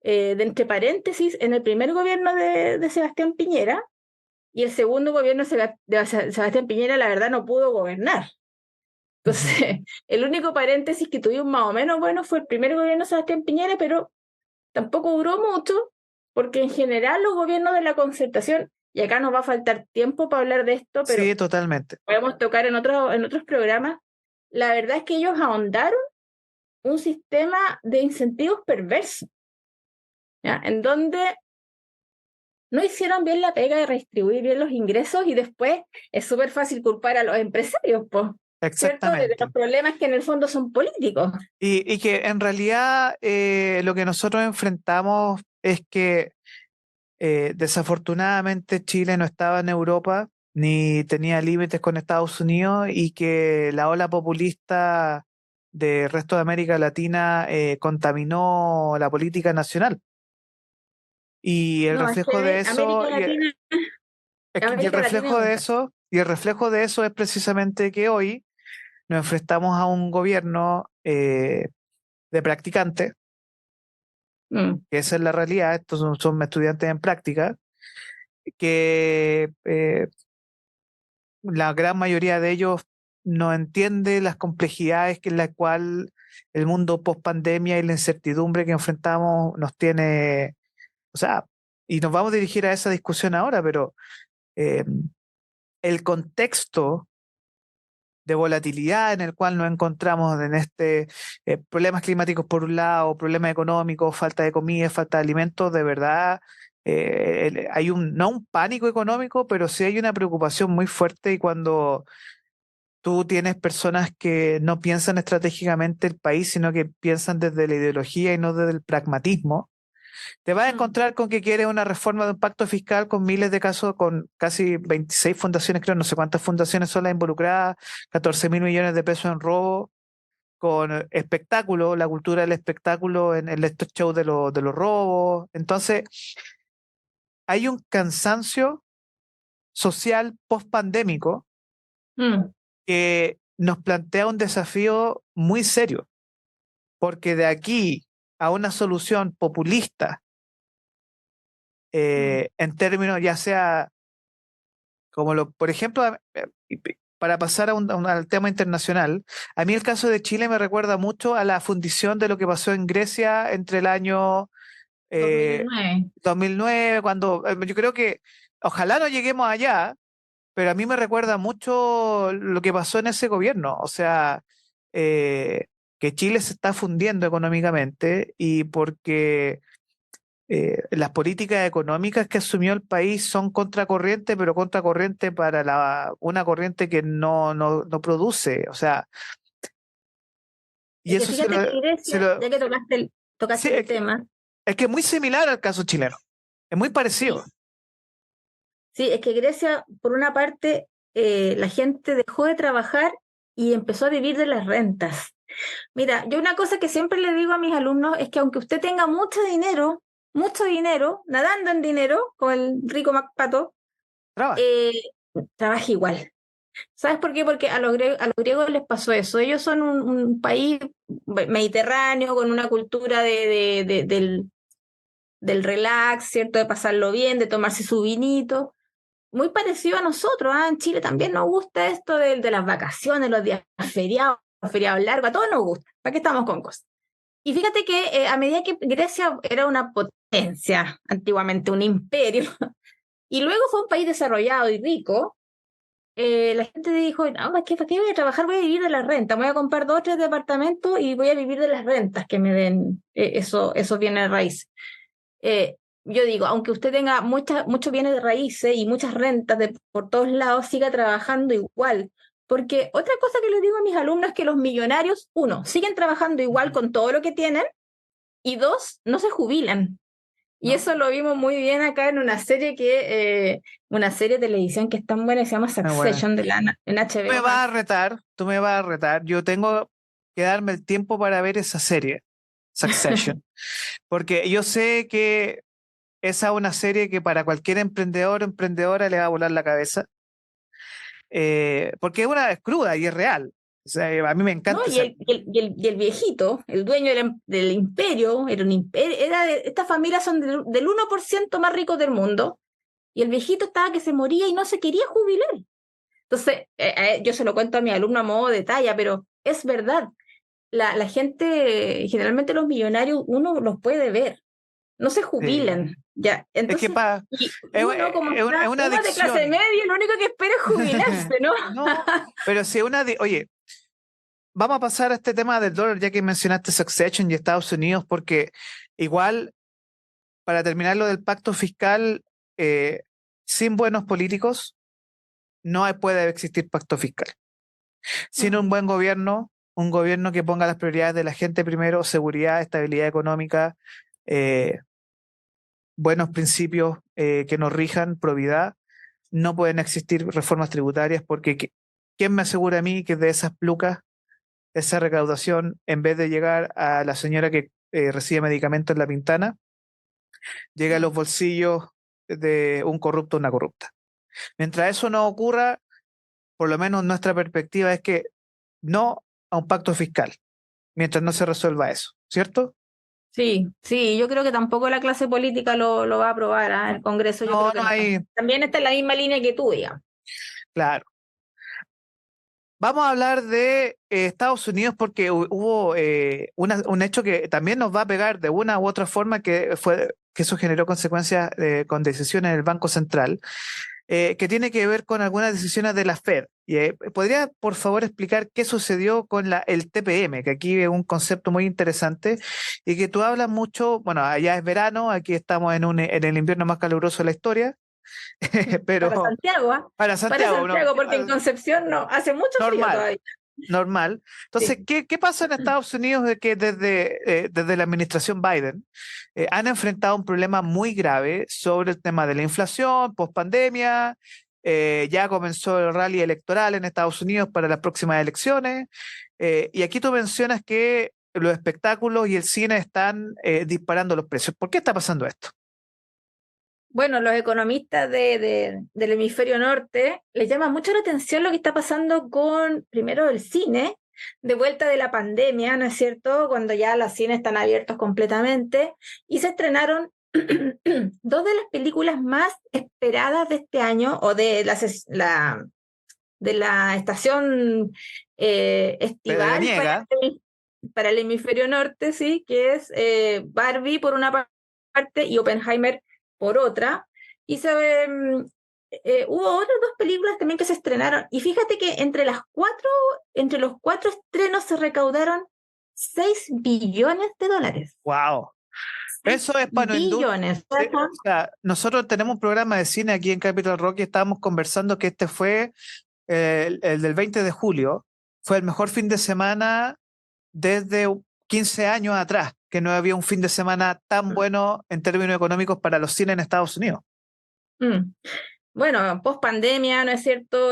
entre paréntesis en el primer gobierno de Sebastián Piñera, y el segundo gobierno de Sebastián Piñera, la verdad, no pudo gobernar. Entonces, el único paréntesis que tuvimos más o menos bueno fue el primer gobierno de Sebastián Piñera, pero tampoco duró mucho, porque en general los gobiernos de la concertación, y acá nos va a faltar tiempo para hablar de esto, pero sí, totalmente. podemos tocar en otros programas, la verdad es que ellos ahondaron un sistema de incentivos perversos, ¿ya? En donde no hicieron bien la pega de redistribuir bien los ingresos y después es súper fácil culpar a los empresarios, pues, ¿cierto? De los Exactamente. problemas que en el fondo son políticos. Y que en realidad lo que nosotros enfrentamos es que desafortunadamente Chile no estaba en Europa ni tenía límites con Estados Unidos y que la ola populista del resto de América Latina contaminó la política nacional. Y el No, es reflejo de que eso, y el América Latina es reflejo un de caso. eso, y el reflejo de eso es precisamente que hoy nos enfrentamos a un gobierno de practicantes, Mm. que esa es la realidad, estos son estudiantes en práctica, que la gran mayoría de ellos no entiende las complejidades que en la cual el mundo post pandemia y la incertidumbre que enfrentamos nos tiene, o sea, y nos vamos a dirigir a esa discusión ahora, pero eh, el contexto de volatilidad en el cual nos encontramos en este problemas climáticos por un lado, problemas económicos, falta de comida, falta de alimentos, de verdad hay no un pánico económico, pero sí hay una preocupación muy fuerte y cuando tú tienes personas que no piensan estratégicamente el país, sino que piensan desde la ideología y no desde el pragmatismo, te vas a encontrar con que quieres una reforma de un pacto fiscal con miles de casos, con casi 26 fundaciones, creo, no sé cuántas fundaciones son las involucradas, 14.000 millones de pesos en robo, con espectáculo, la cultura del espectáculo en estos shows de los robos. Entonces, hay un cansancio social post-pandémico Mm. que nos plantea un desafío muy serio, porque de aquí a una solución populista, Mm. en términos ya sea como por ejemplo, para pasar al tema internacional, a mí el caso de Chile me recuerda mucho a la fundición de lo que pasó en Grecia entre el año eh, 2009. 2009, cuando yo creo que ojalá no lleguemos allá, pero a mí me recuerda mucho lo que pasó en ese gobierno, o sea, eh, que Chile se está fundiendo económicamente y porque las políticas económicas que asumió el país son contracorriente, pero contracorriente para una corriente que no produce. O sea, Y Es que eso se fíjate lo, que se Grecia, lo- ya que sí, tocaste el tema, es que es muy similar al caso chileno. Es muy parecido. sí, sí, es que Grecia, por una parte, la gente dejó de trabajar y empezó a vivir de las rentas. Mira, yo una cosa que siempre le digo a mis alumnos es que aunque usted tenga mucho dinero, nadando en dinero, como el rico MacPato, Trabaja. eh, trabaje igual. ¿Sabes por qué? Porque a los griegos les pasó eso. Ellos son un país mediterráneo con una cultura del relax, ¿cierto? De pasarlo bien, de tomarse su vinito. Muy parecido a nosotros, ¿ah? En Chile también nos gusta esto de las vacaciones, los feriados largos, a todos nos gusta. ¿Para qué estamos con cosas? Y fíjate que a medida que Grecia era una potencia, antiguamente un imperio, y luego fue un país desarrollado y rico, la gente dijo, no, ¿para qué voy a trabajar? Voy a vivir de la renta, voy a comprar 2 o 3 departamentos y voy a vivir de las rentas que me den esos bienes de raíz. Eh, yo digo, aunque usted tenga muchos bienes de raíces y muchas rentas por todos lados, siga trabajando igual. Porque otra cosa que les digo a mis alumnos es que los millonarios, uno, siguen trabajando igual con todo lo que tienen y dos, no se jubilan. Y ¿No? eso lo vimos muy bien acá en una serie de televisión que es tan buena, que se llama Ah, bueno. Succession en Tú me HBO vas a Max. retar, tú me vas a retar. Yo tengo que darme el tiempo para ver esa serie, Succession, porque yo sé que esa es una serie que para cualquier emprendedor o emprendedora le va a volar la cabeza, porque es cruda y es real. O sea, a mí me ¿No? encanta Y esa. el viejito, el dueño del imperio, era un imperio, estas familias son del 1% más ricos del mundo, y el viejito estaba que se moría y no se quería jubilar. Entonces, yo se lo cuento a mi alumno a modo de talla, pero es verdad. La gente, generalmente los millonarios, uno los puede ver, no se Sí. jubilan, ya. Es que Entonces, y uno como es está, una uno de clase adicción. media, lo único que espera es jubilarse, ¿no? No, pero si oye, vamos a pasar a este tema del dólar, ya que mencionaste Succession y Estados Unidos, porque igual, para terminar lo del pacto fiscal, eh, sin buenos políticos, puede existir pacto fiscal. Sin un buen gobierno, un gobierno que ponga las prioridades de la gente primero, seguridad, estabilidad económica, eh, buenos principios que nos rijan, probidad, no pueden existir reformas tributarias porque ¿quién me asegura a mí que de esas plucas, esa recaudación, en vez de llegar a la señora que recibe medicamentos en La Pintana, llega a los bolsillos de un corrupto o una corrupta? Mientras eso no ocurra, por lo menos nuestra perspectiva es que no a un pacto fiscal, mientras no se resuelva eso, ¿cierto? Sí, sí, yo creo que tampoco la clase política lo va a aprobar, ¿ah? El Congreso yo No, creo no que no. hay, También está en la misma línea que tú, digamos. claro. Vamos a hablar de Estados Unidos porque hubo un hecho que también nos va a pegar de una u otra forma, que eso generó consecuencias con decisiones del Banco Central, que tiene que ver con algunas decisiones de la Fed. ¿Podría, por favor, explicar qué sucedió con el TPM, que aquí es un concepto muy interesante y que tú hablas mucho? Bueno, allá es verano, aquí estamos en el invierno más caluroso de la historia, Para pero Santiago, ¿ah? para Para Santiago, Santiago, porque en Concepción no, hace mucho frío normal. todavía. Normal. Entonces, Sí. ¿qué pasa en Estados Unidos de que desde la administración Biden han enfrentado un problema muy grave sobre el tema de la inflación, pospandemia? Ya comenzó el rally electoral en Estados Unidos para las próximas elecciones. Y aquí tú mencionas que los espectáculos y el cine están disparando los precios. ¿Por qué está pasando esto? Bueno, los economistas del hemisferio norte les llama mucho la atención lo que está pasando con, primero, el cine, de vuelta de la pandemia, ¿no es cierto? Cuando ya los cines están abiertos completamente y se estrenaron dos de las películas más esperadas de este año o de la estación estival Veraniega. para el hemisferio norte, sí, que es Barbie por una parte y Oppenheimer por otra. Y hubo otras dos películas también que se estrenaron. Y fíjate que entre los cuatro estrenos se recaudaron $6 billones. ¡Wow! seis Eso es para no industria. billones. O sea, nosotros tenemos un programa de cine aquí en Capital Rock y estábamos conversando que este fue el del 20 de julio. Fue el mejor fin de semana desde 15 años atrás, que no había un fin de semana tan bueno en términos económicos para los cines en Estados Unidos. Mm. Bueno, post pandemia, ¿no es cierto?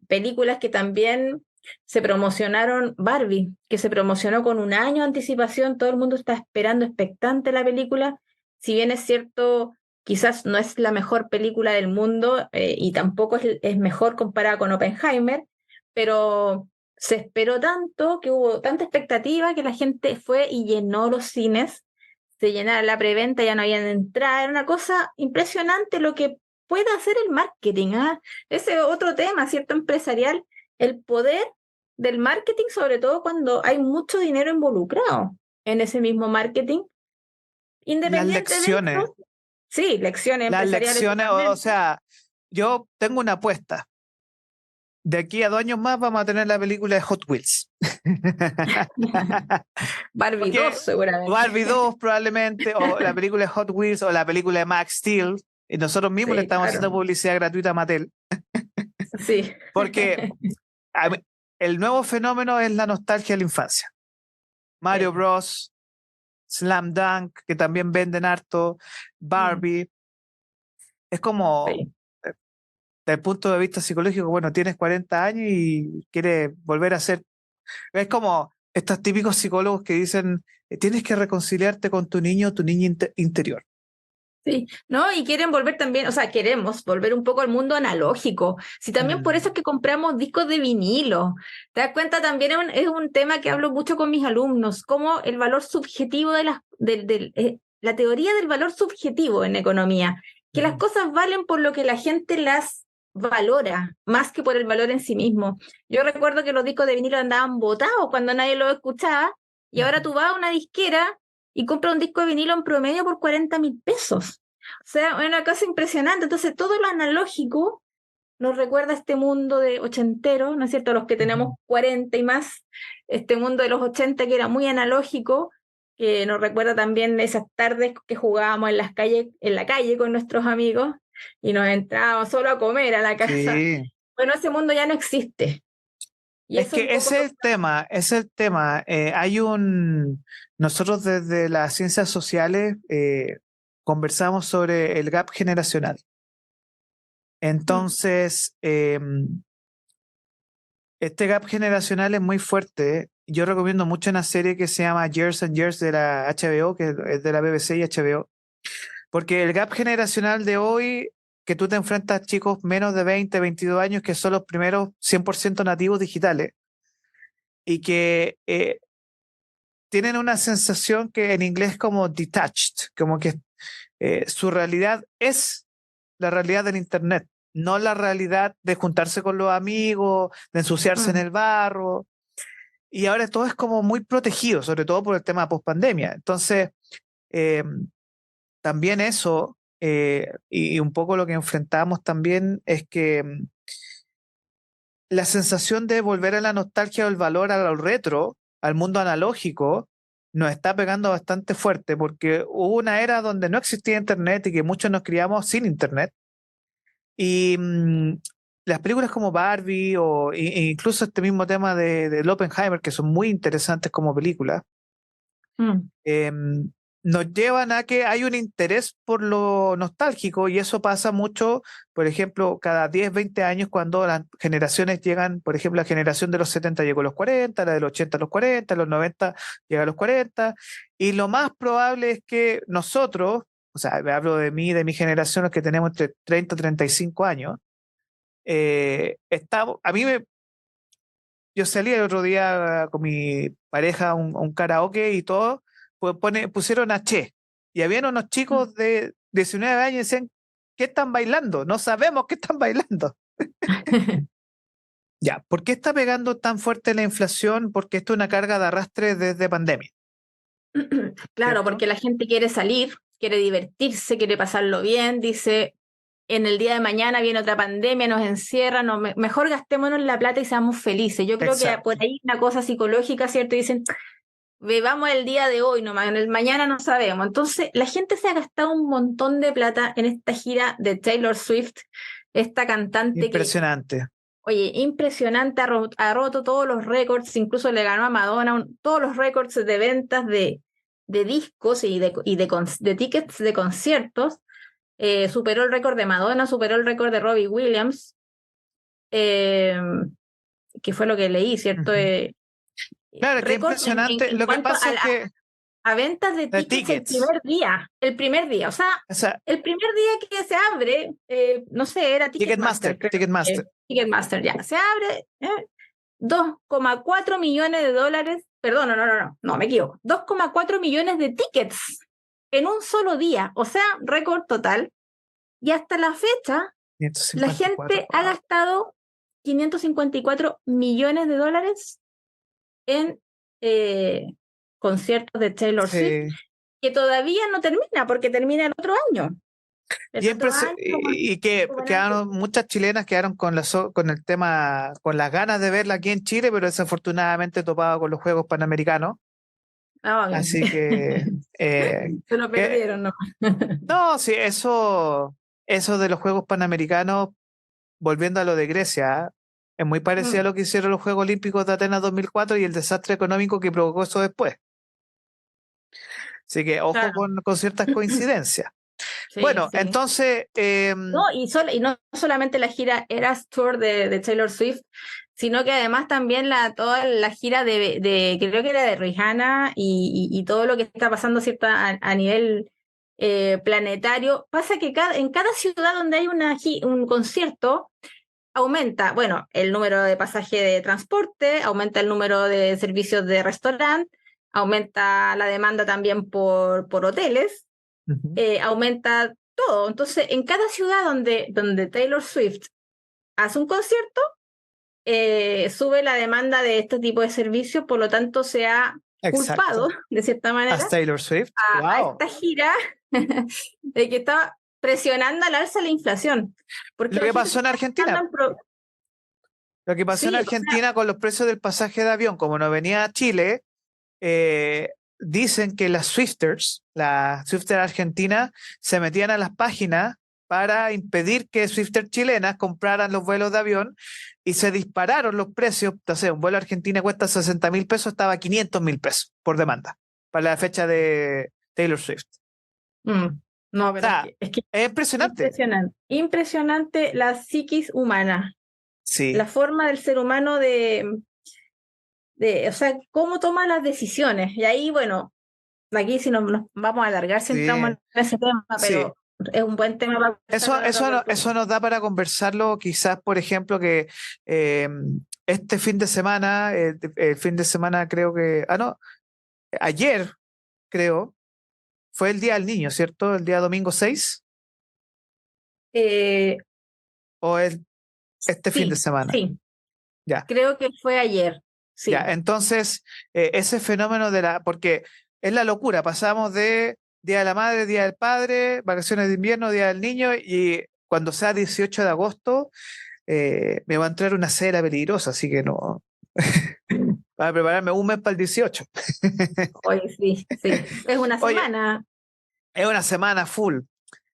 Películas que también se promocionaron, Barbie, que se promocionó con un año de anticipación, todo el mundo está esperando, expectante la película. Si bien es cierto, quizás no es la mejor película del mundo y tampoco es mejor comparada con Oppenheimer, pero se esperó tanto, que hubo tanta expectativa que la gente fue y llenó los cines. Se llenaba la preventa, ya no habían entrada, era una cosa impresionante lo que puede hacer el marketing, ¿ah? Ese es otro tema, ¿cierto? Empresarial, el poder del marketing, sobre todo cuando hay mucho dinero involucrado en ese mismo marketing, Las independiente de lecciones, eso, sí, lecciones empresariales o totalmente. sea, yo tengo una apuesta. De aquí a 2 años más vamos a tener la película de Hot Wheels. Barbie Porque 2 seguramente. Barbie 2 probablemente, o la película de Hot Wheels, o la película de Max Steel, y nosotros mismos le Sí, estamos claro, haciendo publicidad gratuita a Mattel, sí. porque a mí, el nuevo fenómeno es la nostalgia de la infancia. Mario Sí, Bros, Slam Dunk, que también venden harto, mm, Barbie, es como, sí. desde el punto de vista psicológico, bueno, tienes 40 años y quieres volver a ser, es como estos típicos psicólogos que dicen, tienes que reconciliarte con tu niño o tu niña interior. Sí, ¿no? Y quieren volver también, o sea, queremos volver un poco al mundo analógico. Sí, también por eso Mm. es que compramos discos de vinilo. ¿Te das cuenta? También es un tema que hablo mucho con mis alumnos, como el valor subjetivo de la teoría del valor subjetivo en economía, que las Ujú. cosas valen por lo que la gente las valora, más que por el valor en sí mismo. Yo recuerdo que los discos de vinilo andaban botados cuando nadie los escuchaba, y ahora Ujú. tú vas a una disquera y compra un disco de vinilo en promedio por 40.000 pesos. O sea, es una cosa impresionante. Entonces, todo lo analógico nos recuerda a este mundo de ochentero, ¿no es cierto? Los que tenemos Ujú. 40 y más, este mundo de los 80 que era muy analógico, que nos recuerda también esas tardes que jugábamos en las calles, en la calle con nuestros amigos y nos entrábamos solo a comer a la casa. Sí, Bueno, ese mundo ya no existe. Y es eso un que poco ese lo... es el tema, ese es el tema. Nosotros desde las ciencias sociales conversamos sobre el gap generacional. Mm, Entonces, este gap generacional es muy fuerte. Yo recomiendo mucho una serie que se llama Years and Years de la HBO, que es de la BBC y HBO, porque el gap generacional de hoy, que tú te enfrentas a chicos menos de 20, 22 años, que son los primeros 100% nativos digitales, y que tienen una sensación que en inglés como detached, como que su realidad es la realidad del Internet, no la realidad de juntarse con los amigos, de ensuciarse en mm, el barro. Y ahora todo es como muy protegido, sobre todo por el tema post pandemia. Entonces, eh, también eso, y un poco lo que enfrentamos también es que la sensación de volver a la nostalgia o el valor a lo retro, al mundo analógico, nos está pegando bastante fuerte porque hubo una era donde no existía internet y que muchos nos criamos sin internet. Y las películas como Barbie e incluso este mismo tema de Oppenheimer, que son muy interesantes como películas, mm, eh, nos llevan a que hay un interés por lo nostálgico y eso pasa mucho, por ejemplo, cada 10 20 años cuando las generaciones llegan, por ejemplo, la generación de los 70 llegó a los 40, la de los 80 a los 40, los 90 llega a los 40 y lo más probable es que nosotros, o sea, hablo de mí, de mi generación, los que tenemos entre 30 y 35 años, estamos, yo salí el otro día con mi pareja a un karaoke y todo, pues pusieron a Che. Y habían unos mm. chicos de 19 años y decían, ¿qué están bailando? No sabemos qué están bailando. Ya, ¿por qué está pegando tan fuerte la inflación? Porque esto es una carga de arrastre desde pandemia, Claro, ¿cierto? porque la gente quiere salir, quiere divertirse, quiere pasarlo bien, dice, en el día de mañana viene otra pandemia, nos encierra, no, mejor gastémonos la plata y seamos felices. Yo creo que por Exacto. ahí una cosa psicológica, ¿cierto? Dicen, bebamos el día de hoy nomás, en el mañana no sabemos. Entonces, la gente se ha gastado un montón de plata en esta gira de Taylor Swift, esta cantante que Impresionante. Oye, impresionante, ha roto todos los récords, incluso le ganó a Madonna todos los récords de ventas de discos y de tickets de conciertos. Superó el récord de Madonna, superó el récord de Robbie Williams, que fue lo que leí, ¿cierto? Claro, qué Récord impresionante. en Lo que cuanto pasa es que a ventas de de tickets tickets, el primer día, o sea, o sea, el primer día que se abre, no sé, era Ticketmaster, creo, Ticketmaster. Ticketmaster, ya, se abre 2,4 millones de dólares, perdón, no, me equivoco, 2,4 millones de tickets en un solo día, o sea, récord total, y hasta la fecha, la 554, gente ha wow. gastado 554 millones de dólares en conciertos de Taylor Swift, Sí. que todavía no termina, porque termina el otro año. El otro año, Y que quedaron, muchas chilenas quedaron con el tema, con las ganas de verla aquí en Chile, pero desafortunadamente topaba con los Juegos Panamericanos. Así que, se lo que- perdieron, ¿no? no, sí, eso de los Juegos Panamericanos, volviendo a lo de Grecia, es muy parecido a lo que hicieron los Juegos Olímpicos de Atenas 2004 y el desastre económico que provocó eso después. Así que ojo Claro, con ciertas coincidencias. sí, Bueno, sí. entonces, No, y no solamente la gira Eras Tour de Taylor Swift, sino que además también toda la gira creo que era de Rihanna y todo lo que está pasando, ¿cierto? A nivel planetario. Pasa que en cada ciudad donde hay un concierto, aumenta, bueno, el número de pasajes de transporte, aumenta el número de servicios de restaurante, aumenta la demanda también por hoteles, aumenta todo. Entonces, en cada ciudad donde Taylor Swift hace un concierto, sube la demanda de este tipo de servicios, por lo tanto se ha culpado, exacto. de cierta As manera, Taylor Swift. a Wow. esta gira de que está presionando al alza la inflación, porque Lo la que gente se pasó en está Argentina. gastando Lo que pasó en Sí, o sea, Argentina con los precios del pasaje de avión, como no venía a Chile, dicen que las Swifters argentinas, se metían a las páginas para impedir que Swifters chilenas compraran los vuelos de avión y se dispararon los precios. Entonces, un vuelo a Argentina cuesta 60.000 pesos, estaba a 500.000 pesos por demanda para la fecha de Taylor Swift. no, O pero sea, es que es impresionante. impresionante la psiquis humana, la Sí, forma del ser humano o sea, cómo toma las decisiones. Y ahí, bueno, aquí sí nos vamos a alargar si entramos sí, en ese tema, sí. pero es un buen tema para conversarlo en otra Eso oportunidad. nos da para conversarlo, quizás, por ejemplo, que eh, este fin de semana, el fin de semana creo que, no, ayer creo, fue el Día del Niño, ¿cierto? El día domingo 6 Eh, o este fin de sí, semana. sí, Ya, creo que fue ayer, ya. sí. Entonces, ese fenómeno porque es la locura, pasamos de Día de la Madre, Día del Padre, vacaciones de invierno, Día del Niño, y cuando sea 18 de agosto, me va a entrar una cera peligrosa, así que no. Para prepararme un mes para el 18. Hoy sí, sí. Es una Oye, semana. es una semana full.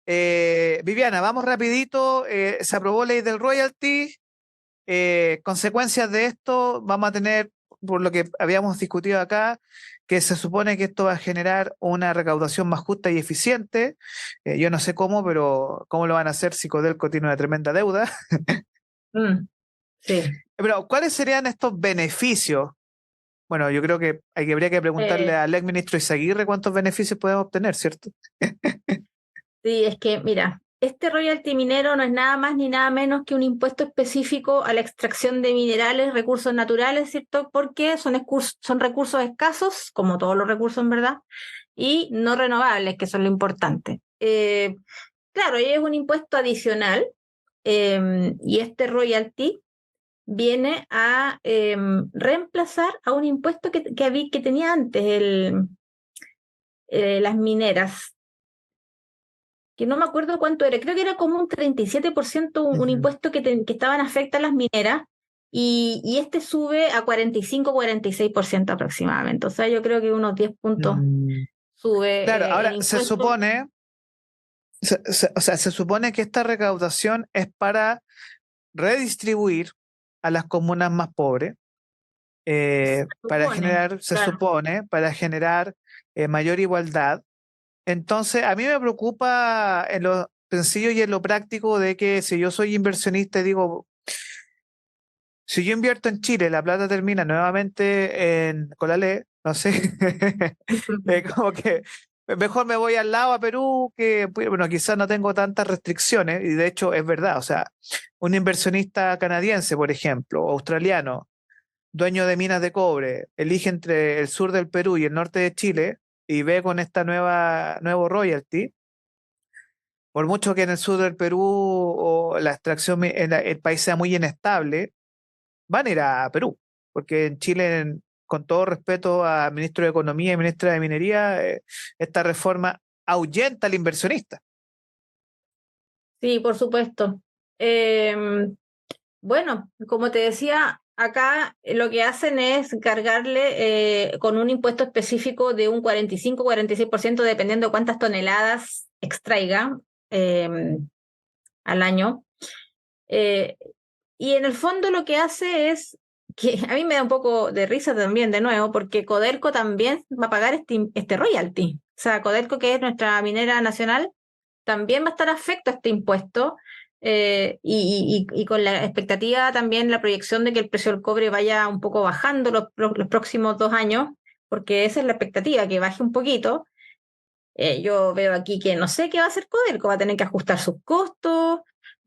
Viviana, vamos rapidito. Se aprobó ley del royalty. Consecuencias de esto, vamos a tener, por lo que habíamos discutido acá, que se supone que esto va a generar una recaudación más justa y eficiente. Yo no sé cómo, pero cómo lo van a hacer si Codelco tiene una tremenda deuda. Mm, sí. Pero, ¿cuáles serían estos beneficios? Bueno, yo creo que habría que preguntarle Eh, al ex ministro Izaguirre cuántos beneficios podemos obtener, ¿cierto? Sí, es que, mira, este royalty minero no es nada más ni nada menos que un impuesto específico a la extracción de minerales, recursos naturales, ¿cierto? Porque son recursos escasos, como todos los recursos en verdad, y no renovables, que son lo importante. Claro, y es un impuesto adicional, y este royalty viene a reemplazar a un impuesto que tenía antes las mineras, que no me acuerdo cuánto era, creo que era como un 37% un Ujú. impuesto que estaban afecta a las mineras, y este sube a 45-46% aproximadamente. O sea, yo creo que unos 10 puntos Mm. Claro, sube el ahora impuesto. o sea, se supone que esta recaudación es para redistribuir. a las comunas más pobres, Se para supone, generar, se claro. supone, para generar mayor igualdad. Entonces, a mí me preocupa en lo sencillo y en lo práctico de que si yo soy inversionista y digo, si yo invierto en Chile, la plata termina nuevamente en Colalé, no sé, como que mejor me voy al lado a Perú, que pues, bueno, quizás no tengo tantas restricciones, y de hecho es verdad, o sea, un inversionista canadiense, por ejemplo, o australiano, dueño de minas de cobre, elige entre el sur del Perú y el norte de Chile y ve con esta nuevo royalty, por mucho que en el sur del Perú o la extracción, el país sea muy inestable, van a ir a Perú, porque en Chile, con todo respeto al ministro de Economía y ministra de Minería, esta reforma ahuyenta al inversionista. Sí, por supuesto. Em, Bueno, como te decía, acá lo que hacen es cargarle con un impuesto específico de un 45-46%, dependiendo de cuántas toneladas extraiga eh, al año. Eh, y en el fondo lo que hace es que a mí me da un poco de risa también, de nuevo, porque Codelco también va a pagar este royalty. O sea, Codelco, que es nuestra minera nacional, también va a estar afecto a este impuesto y con la expectativa también, la proyección de que el precio del cobre vaya un poco bajando los próximos 2 años, porque esa es la expectativa, que baje un poquito. Yo veo aquí que no sé qué va a hacer Codelco, va a tener que ajustar sus costos,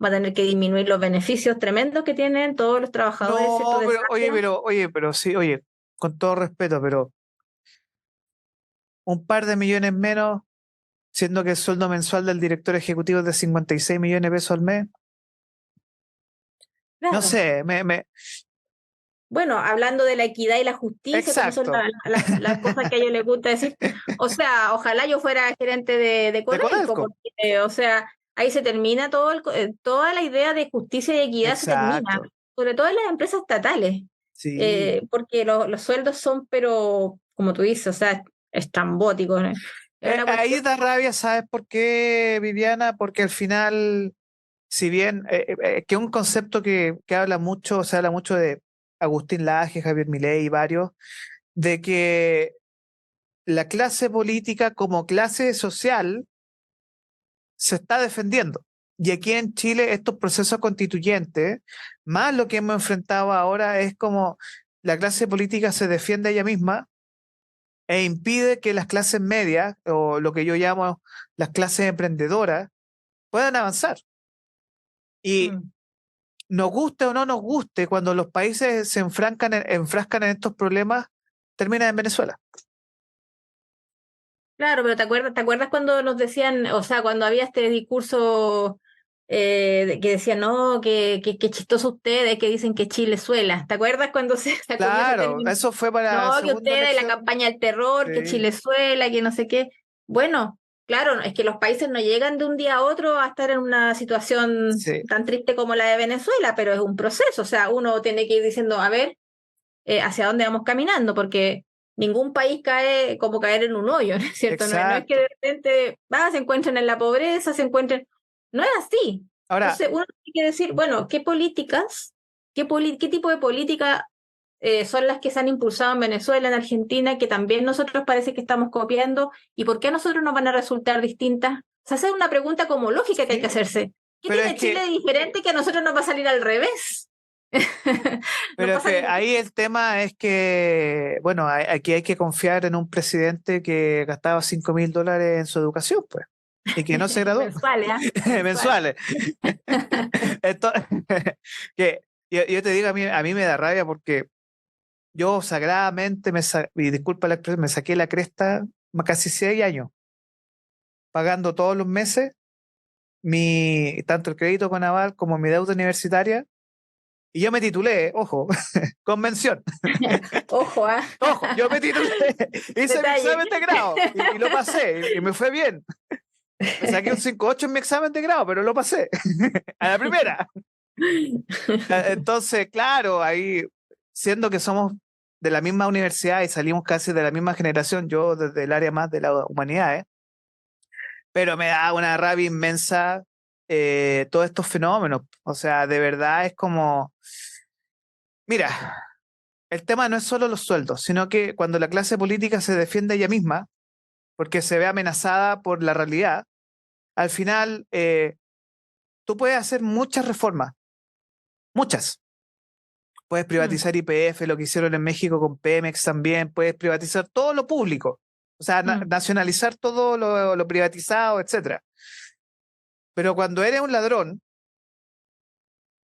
va a tener que disminuir los beneficios tremendos que tienen todos los trabajadores, ¿cierto?, No, de esa área. pero sí, oye, con todo respeto, pero un par de millones menos, siendo que el sueldo mensual del director ejecutivo es de 56 millones de pesos al mes, no Claro. sé, Bueno, hablando de la equidad y la justicia, que no son exacto, las cosas que a ellos les gusta decir. O sea, ojalá yo fuera gerente de de Codelco, Codelco, porque, o sea, ahí se termina toda la idea de justicia y equidad se termina, exacto, sobre todo en las empresas estatales, sí. porque los sueldos son, pero, como tú dices, o sea, estrambóticos, ¿no? Es una Ahí cuestión. da rabia, ¿sabes por qué, Viviana? Porque al final, si bien, que es un concepto que habla mucho, se habla mucho de Agustín Laje, Javier Milei y varios, de que la clase política como clase social se está defendiendo. Y aquí en Chile estos procesos constituyentes, más lo que hemos enfrentado ahora es como la clase política se defiende a ella misma e impide que las clases medias, o lo que yo llamo las clases emprendedoras, puedan avanzar. Y Mm. nos guste o no nos guste, cuando los países se enfrascan en estos problemas, termina en Venezuela. Claro, pero ¿te acuerdas cuando nos decían, o sea, cuando había este discurso que decían, no, que chistoso ustedes que dicen que Chile suela? ¿Te acuerdas cuando se acuñó ese Claro, término? eso fue para la No, que segunda ustedes, la elección. campaña del terror, que Sí, Chilezuela, que no sé qué. Bueno, claro, es que los países no llegan de un día a otro a estar en una situación sí, tan triste como la de Venezuela, pero es un proceso, o sea, uno tiene que ir diciendo, a ver, hacia dónde vamos caminando, porque ningún país cae como caer en un hoyo, ¿no es cierto? No es que exacto. de repente se encuentren en la pobreza, se encuentren. No es así. Ahora, Entonces, uno tiene que decir, bueno, ¿qué políticas, qué tipo de política son las que se han impulsado en Venezuela, en Argentina, que también nosotros parece que estamos copiando, y por qué a nosotros nos van a resultar distintas? O sea, esa es una pregunta como lógica que hay que sí, hacerse. ¿Qué pero es tiene Chile que, de diferente que a nosotros nos va a salir al revés? Nos pero va es a que salir. ahí el tema es que, bueno, aquí hay que confiar en un presidente que gastaba $5.000 en su educación, pues, y que no se graduó. Mensuales, ¿ah? Mensuales. Mensuales. Entonces, que yo te digo, a mí me da rabia porque yo sagradamente, y disculpa la expresión, me saqué la cresta casi 6 años, pagando todos los meses tanto el crédito con Aval como mi deuda universitaria, y yo me titulé, ojo, con mención. Ojo, ¿ah? Ojo, yo me titulé, hice mi Detalle. examen de grado y lo pasé y me fue bien. Me saqué un 5.8 en mi examen de grado, pero lo pasé a la primera. Entonces, claro, ahí, siendo que somos de la misma universidad y salimos casi de la misma generación, yo desde el área más de la humanidad, pero me da una rabia inmensa todos estos fenómenos. O sea, de verdad es como, Mira, el tema no es solo los sueldos, sino que cuando la clase política se defiende ella misma, porque se ve amenazada por la realidad, al final tú puedes hacer muchas reformas, muchas. Puedes Mm, privatizar YPF, lo que hicieron en México con Pemex también, puedes privatizar todo lo público, o sea, mm, nacionalizar todo lo privatizado, etcétera. Pero cuando eres un ladrón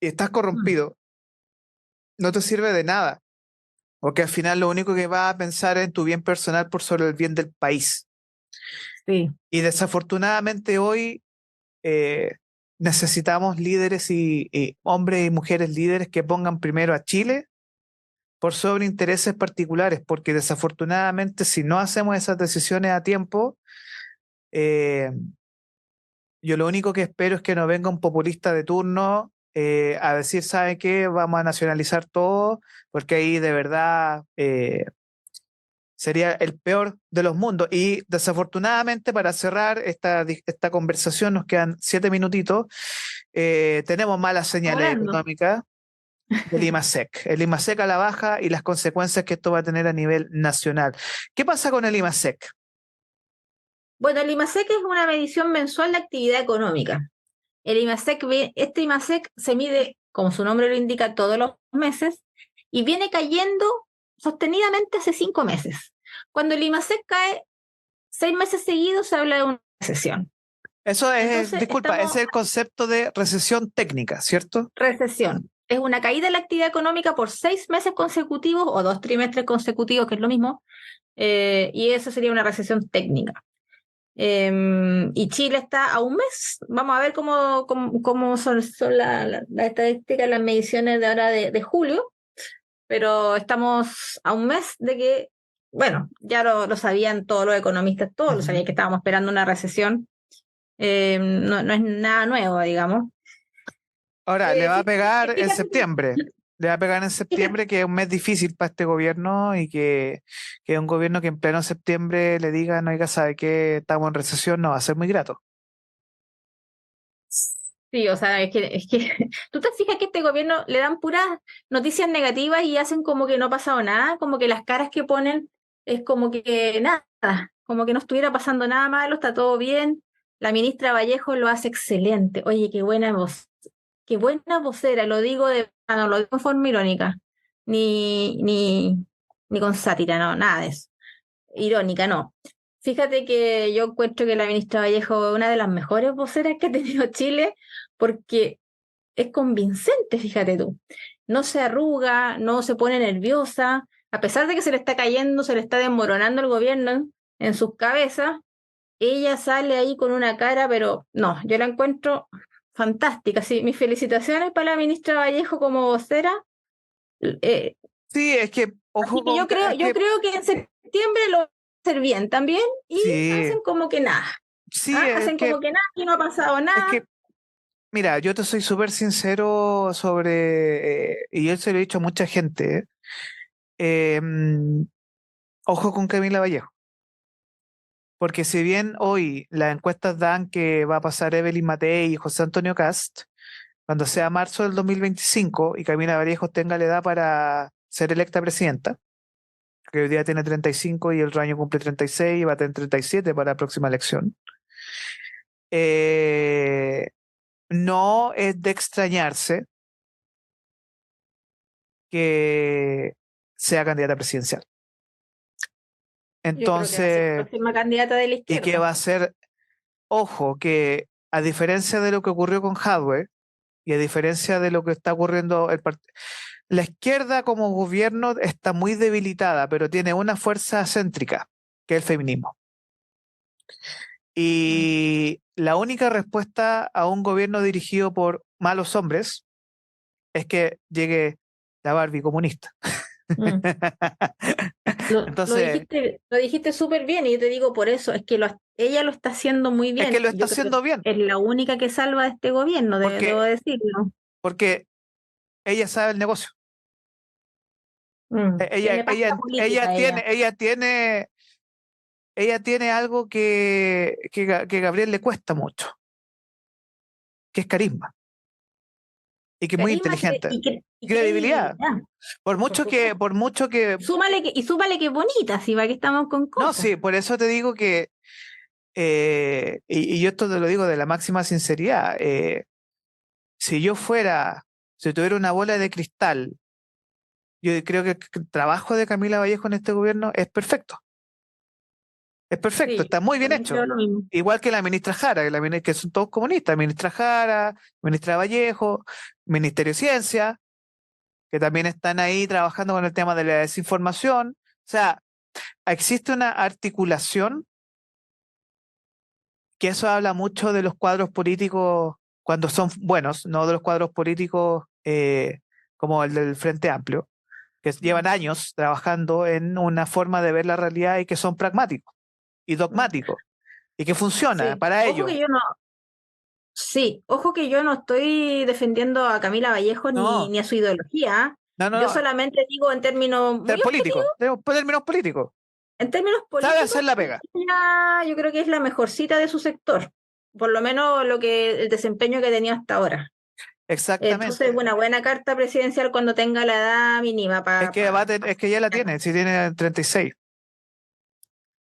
y estás mm. corrompido, no te sirve de nada, porque al final lo único que vas a pensar es en tu bien personal por sobre el bien del país. Sí. Y desafortunadamente hoy eh, necesitamos líderes y hombres y mujeres líderes que pongan primero a Chile por sobre intereses particulares, porque desafortunadamente si no hacemos esas decisiones a tiempo, eh, yo lo único que espero es que no venga un populista de turno a decir, ¿sabe qué? Vamos a nacionalizar todo, porque ahí de verdad sería el peor de los mundos. Y desafortunadamente, para cerrar esta conversación, nos quedan 7 minutitos. Tenemos malas señales Volando. económicas del IMASEC. El IMASEC a la baja y las consecuencias que esto va a tener a nivel nacional. ¿Qué pasa con el IMASEC? Bueno, el IMASEC es una medición mensual de actividad económica. Este IMASEC se mide, como su nombre lo indica, todos los meses y viene cayendo sostenidamente hace 5 meses. Cuando el IMASEC cae 6 meses seguidos, se habla de una recesión. Eso es, Entonces, disculpa, ese estamos es el concepto de recesión técnica, ¿cierto? recesión. Es una caída de la actividad económica por 6 meses consecutivos o 2 trimestres consecutivos, que es lo mismo, y eso sería una recesión técnica. Y Chile está a un mes. Vamos a ver cómo son las estadísticas, las mediciones de ahora de julio, pero estamos a un mes de que, bueno, ya lo sabían todos los economistas, todos lo Ujú. sabían que estábamos esperando una recesión. No es nada nuevo, digamos. Ahora, le va a pegar en Fíjate, septiembre. Le va a pegar en fíjate, septiembre, que es un mes difícil para este gobierno y que es un gobierno que en pleno septiembre le diga, no, oiga, sabe que estamos en recesión, no va a ser muy grato. sí, o sea, es que tú te fijas que este gobierno le dan puras noticias negativas y hacen como que no ha pasado nada, como que las caras que ponen es como que nada, como que no estuviera pasando nada malo, está todo bien. La ministra Vallejo lo hace excelente. Oye, qué buena voz, qué buena vocera, lo digo no lo digo en forma irónica, ni, ni, ni con sátira, no, nada de eso. Irónica, no. Fíjate que yo encuentro que la ministra Vallejo es una de las mejores voceras que ha tenido Chile porque es convincente, fíjate tú. No se arruga, no se pone nerviosa, a pesar de que se le está cayendo, se le está desmoronando el gobierno en sus cabezas, ella sale ahí con una cara, pero no, yo la encuentro fantástica. Sí, mis felicitaciones para la ministra Vallejo como vocera. Eh, Sí, es que, Así ojo que con, es yo que, creo que en septiembre lo va a hacer bien también y sí, hacen como que nada. sí, ¿Ah? Hacen como que nada, que no ha pasado es nada. que, mira, yo te soy súper sincero y yo se lo he dicho a mucha gente, ojo con Camila Vallejo. Porque si bien hoy las encuestas dan que va a pasar Evelyn Matei y José Antonio Cast, cuando sea marzo del 2025 y Camila Vallejo tenga la edad para ser electa presidenta, que hoy día tiene 35 y el otro año cumple 36 y va a tener 37 para la próxima elección, eh, no es de extrañarse que sea candidata presidencial. Yo creo que va a ser la Entonces, próxima candidata de la ¿y qué izquierda. va a ser? Ojo, que a diferencia de lo que ocurrió con Hadwe, y a diferencia de lo que está ocurriendo, la izquierda como gobierno está muy debilitada, pero tiene una fuerza céntrica, que es el feminismo. Mm, Y la única respuesta a un gobierno dirigido por malos hombres es que llegue la Barbie comunista. mm. Lo Entonces, dijiste súper bien y yo te digo por eso, es que ella lo está haciendo muy es que bien. lo está Yo creo que haciendo bien, es la única que salva de este gobierno, debo porque, decirlo. porque ella sabe el negocio. Ella, Tiene pasta política ella. ella tiene algo que Gabriel le cuesta mucho, que es carisma. y que es muy carisma inteligente. y Credibilidad. credibilidad, Por por mucho que, supuesto. por mucho que, Y súmale que es bonita, si va que estamos con no, cosas. sí, por eso te digo que, y yo esto te lo digo de la máxima sinceridad, si yo fuera, si tuviera una bola de cristal, yo creo que el trabajo de Camila Vallejo en este gobierno es perfecto. Es perfecto, Sí, está muy bien también creo hecho. lo mismo. Igual que la ministra Jara, que son todos comunistas, ministra Jara, ministra Vallejo, Ministerio de Ciencia, que también están ahí trabajando con el tema de la desinformación. O sea, existe una articulación que eso habla mucho de los cuadros políticos cuando son buenos, no de los cuadros políticos como el del Frente Amplio, que llevan Mm, años trabajando en una forma de ver la realidad y que son pragmáticos y mm. dogmáticos y que funciona Sí, para ellos. ojo que yo no estoy defendiendo a Camila Vallejo No, ni a su ideología. no, no, Yo no, solamente digo en términos muy objetivos, político, tenemos términos políticos. en términos Sabe políticos, hacer la pega. yo creo que es la mejorcita de su sector, por lo menos el desempeño que tenía hasta ahora. Entonces, Exactamente. una buena carta presidencial cuando tenga la edad mínima Es que ya la tiene, si tiene 36.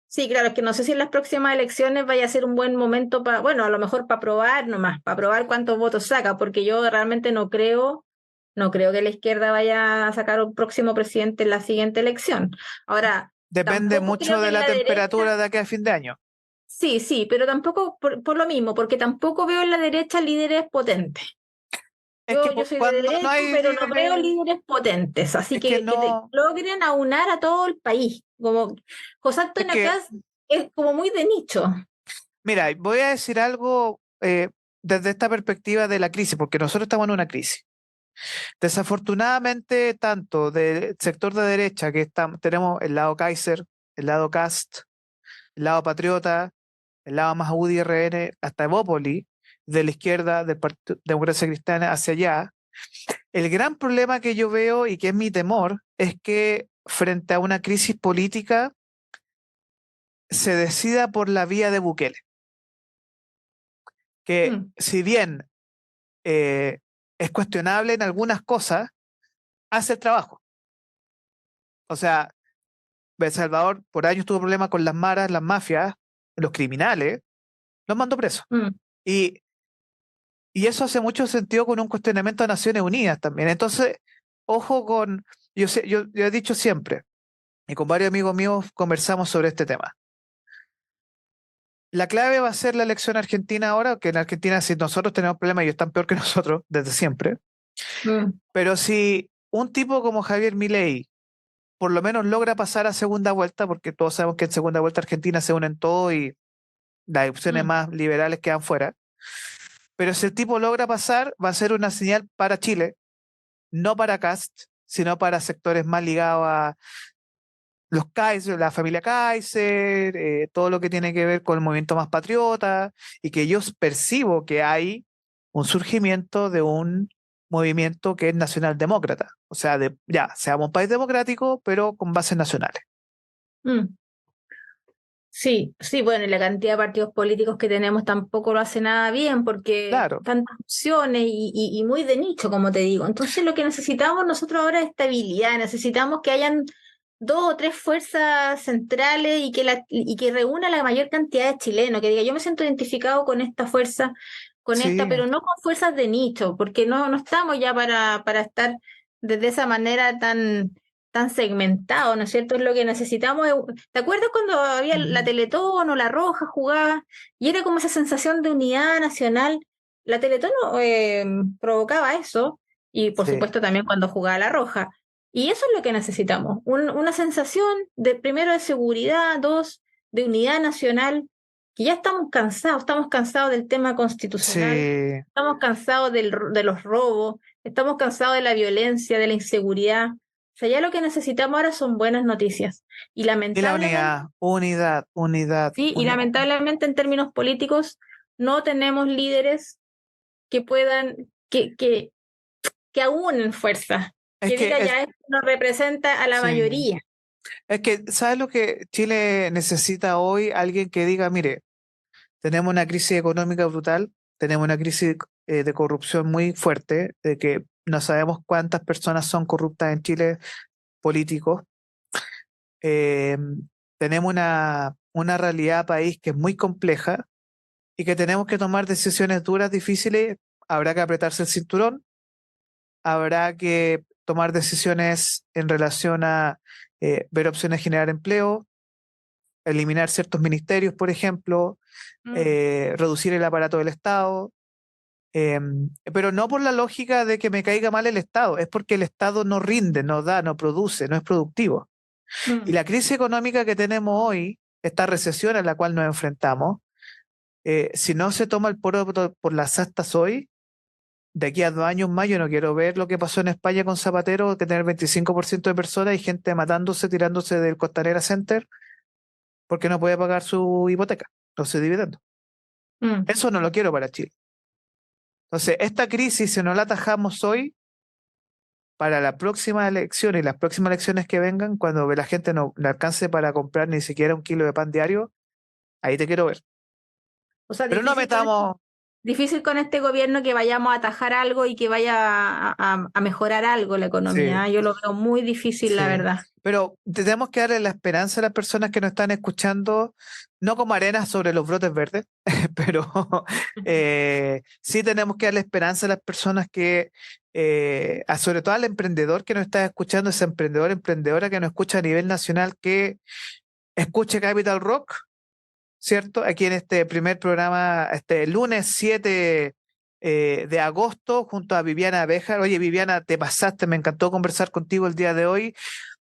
Sí, claro, es que no sé si en las próximas elecciones vaya a ser un buen momento para, bueno, a lo mejor para probar nomás, para probar cuántos votos saca, porque yo realmente no creo que la izquierda vaya a sacar un próximo presidente en la siguiente elección. Ahora, Depende tampoco mucho creo que de en la la derecha, temperatura de aquí a fin de año. sí, sí, pero tampoco por lo mismo, porque tampoco veo en la derecha líderes potentes. Es que Yo soy de cuando no derecha, hay pero no veo líderes, líderes potentes, así es que que te no, logren aunar a todo el país. Como José es Antonio que, Kast es como muy de nicho. mira, voy a decir algo desde esta perspectiva de la crisis, porque nosotros estamos en una crisis. Desafortunadamente, tanto del sector de derecha, que tenemos el lado Kaiser, el lado Cast, el lado Patriota, el lado más UDI RN, hasta Evópoli, de la izquierda, del Partido Democracia Cristiana hacia allá. El gran problema que yo veo y que es mi temor es que frente a una crisis política se decida por la vía de Bukele, que Mm, si bien eh, es cuestionable en algunas cosas, hace el trabajo. O sea, El Salvador por años tuvo problemas con las maras, las mafias, los criminales, los mandó presos. mm, Y, y eso hace mucho sentido con un cuestionamiento de Naciones Unidas también. Entonces, ojo con, yo he dicho siempre, y con varios amigos míos conversamos sobre este tema. La clave va a ser la elección argentina ahora, que en Argentina si nosotros tenemos problemas, ellos están peor que nosotros desde siempre. mm, Pero si un tipo como Javier Milei por lo menos logra pasar a segunda vuelta, porque todos sabemos que en segunda vuelta Argentina se unen todos y las opciones mm, más liberales quedan fuera. Pero si el tipo logra pasar, va a ser una señal para Chile, no para Cast, sino para sectores más ligados a los Kaiser, la familia Kaiser, todo lo que tiene que ver con el movimiento más patriota, y que yo percibo que hay un surgimiento de un movimiento que es nacional demócrata. O sea, ya, seamos un país democrático, pero con bases nacionales. mm. Sí, sí, bueno, y la cantidad de partidos políticos que tenemos tampoco lo hace nada bien porque Claro, tantas opciones y muy de nicho, como te digo. Entonces lo que necesitamos nosotros ahora es estabilidad, necesitamos que hayan dos o tres fuerzas centrales y que reúna la mayor cantidad de chilenos, que diga, yo me siento identificado con esta fuerza, con esta, sí, pero no con fuerzas de nicho, porque no estamos ya para estar desde esa manera tan segmentado, ¿no es cierto? Es lo que necesitamos. ¿Te acuerdas cuando había la ujú, Teletón o la Roja jugaba y era como esa sensación de unidad nacional? La Teletón provocaba eso y por sí, supuesto también cuando jugaba la Roja. Y eso es lo que necesitamos, una sensación de primero de seguridad, dos, de unidad nacional, que ya estamos cansados del tema constitucional, sí. estamos cansados de los robos, estamos cansados de la violencia, de la inseguridad. O sea, ya lo que necesitamos ahora son buenas noticias. Y Y la lamentablemente, unidad, unidad, unidad, sí, y unidad. lamentablemente en términos políticos no tenemos líderes que puedan, que aúnen fuerzas, Es que que, diga ya esto no representa a la sí. mayoría. Es que, ¿sabes lo que Chile necesita hoy? Alguien que diga, mire, tenemos una crisis económica brutal, tenemos una crisis de corrupción muy fuerte, de que no sabemos cuántas personas son corruptas en Chile, políticos. Eh, Tenemos una realidad país que es muy compleja y que tenemos que tomar decisiones duras, difíciles. Habrá que apretarse el cinturón, habrá que tomar decisiones en relación a ver opciones de generar empleo, eliminar ciertos ministerios, por ejemplo, reducir el aparato del Estado, eh, pero no por la lógica de que me caiga mal el Estado, es porque el Estado no rinde, no da, no produce, no es productivo. Y Mm. la crisis económica que tenemos hoy, esta recesión a la cual nos enfrentamos, si no se toma el poro por las astas hoy, de aquí a 2 años más, yo no quiero ver lo que pasó en España con Zapatero, que tener 25% de personas y gente matándose, tirándose del Costanera Center, porque no puede pagar su hipoteca, los dividendos. Mm. Eso no lo quiero para Chile. Entonces, esta crisis, si no la atajamos hoy, para la próxima elección y las próximas elecciones que vengan, cuando la gente no le alcance para comprar ni siquiera 1 kilo de pan diario, ahí te quiero ver. O sea, Pero no metamos, difícil con este gobierno que vayamos a atajar algo y que vaya a mejorar algo la sí, economía. Yo lo veo muy difícil, la sí. verdad. Pero tenemos que darle la esperanza a las personas que nos están escuchando, no como arena sobre los brotes verdes, pero sí tenemos que darle esperanza a las personas que, sobre todo al emprendedor que nos está escuchando, ese emprendedor, emprendedora que nos escucha a nivel nacional, que escuche Capital Rock, ¿cierto? Aquí en este primer programa, este lunes 7 de agosto, junto a Viviana Béjar. Oye, Viviana, te pasaste, me encantó conversar contigo el día de hoy.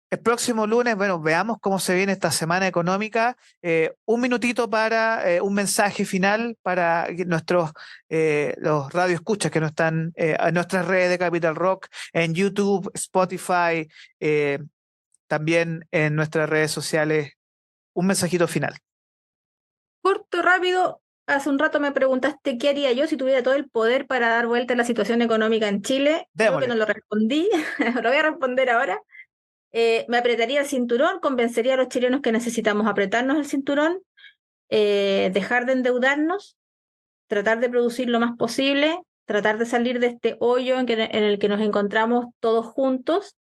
El próximo lunes, bueno, veamos cómo se viene esta semana económica. Un minutito para un mensaje final para nuestros los radioescuchas que no están en nuestras redes de Capital Rock, en YouTube, Spotify, también en nuestras redes sociales. Un mensajito final. Corto, rápido. Hace un rato me preguntaste qué haría yo si tuviera todo el poder para dar vuelta a la situación económica en Chile. Creo que Démosle. no lo respondí. Lo voy a responder ahora. Me apretaría el cinturón, convencería a los chilenos que necesitamos apretarnos el cinturón, dejar de endeudarnos, tratar de producir lo más posible, tratar de salir de este hoyo en el que nos encontramos todos juntos,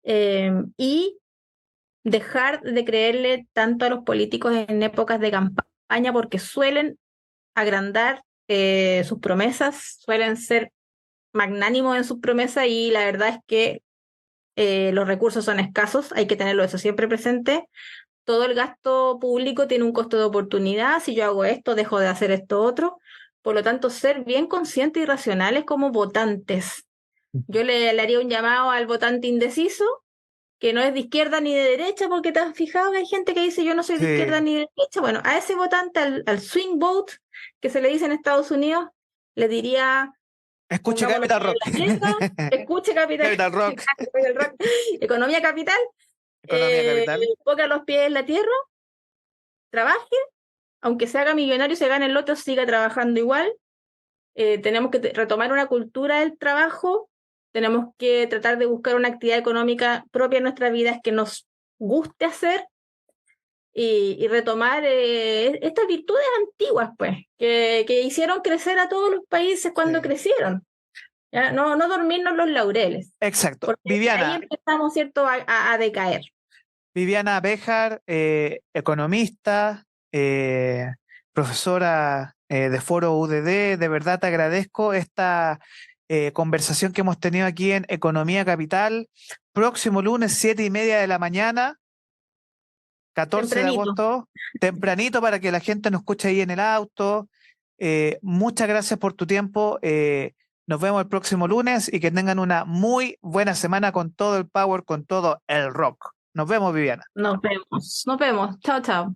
y dejar de creerle tanto a los políticos en épocas de campaña porque suelen agrandar sus promesas, suelen ser magnánimos en sus promesas y la verdad es que los recursos son escasos, hay que tenerlo eso siempre presente. Todo el gasto público tiene un costo de oportunidad. Si yo hago esto, dejo de hacer esto otro. Por lo tanto, ser bien conscientes y racionales como votantes. Yo le haría un llamado al votante indeciso, que no es de izquierda ni de derecha, porque te has fijado que hay gente que dice yo no soy de izquierda Sí. ni de derecha. Bueno, a ese votante, al swing vote, que se le dice en Estados Unidos, le diría, Escuche pongamos los Capital pies Rock. en la tierra, escuche capital, Capital Rock. economía capital, Economía capital. ponga los pies en la tierra, trabaje, aunque se haga millonario y se gane el loto, siga trabajando igual. Tenemos que retomar una cultura del trabajo, tenemos que tratar de buscar una actividad económica propia en nuestras vidas que nos guste hacer y retomar estas virtudes antiguas, pues, que hicieron crecer a todos los países cuando Sí. crecieron. ¿Ya? No, no dormirnos los laureles, Exacto. porque ahí Viviana, empezamos, ¿cierto?, a decaer. Viviana Béjar, economista, profesora de Foro UDD, de verdad te agradezco esta conversación que hemos tenido aquí en Economía Capital. Próximo lunes, 7:30 de la mañana, 14 de Tempranito. agosto, tempranito para que la gente nos escuche ahí en el auto. Muchas gracias por tu tiempo. Nos vemos el próximo lunes y que tengan una muy buena semana con todo el power, con todo el rock. Nos vemos, Viviana. Nos vemos. Nos vemos. Chao, chao.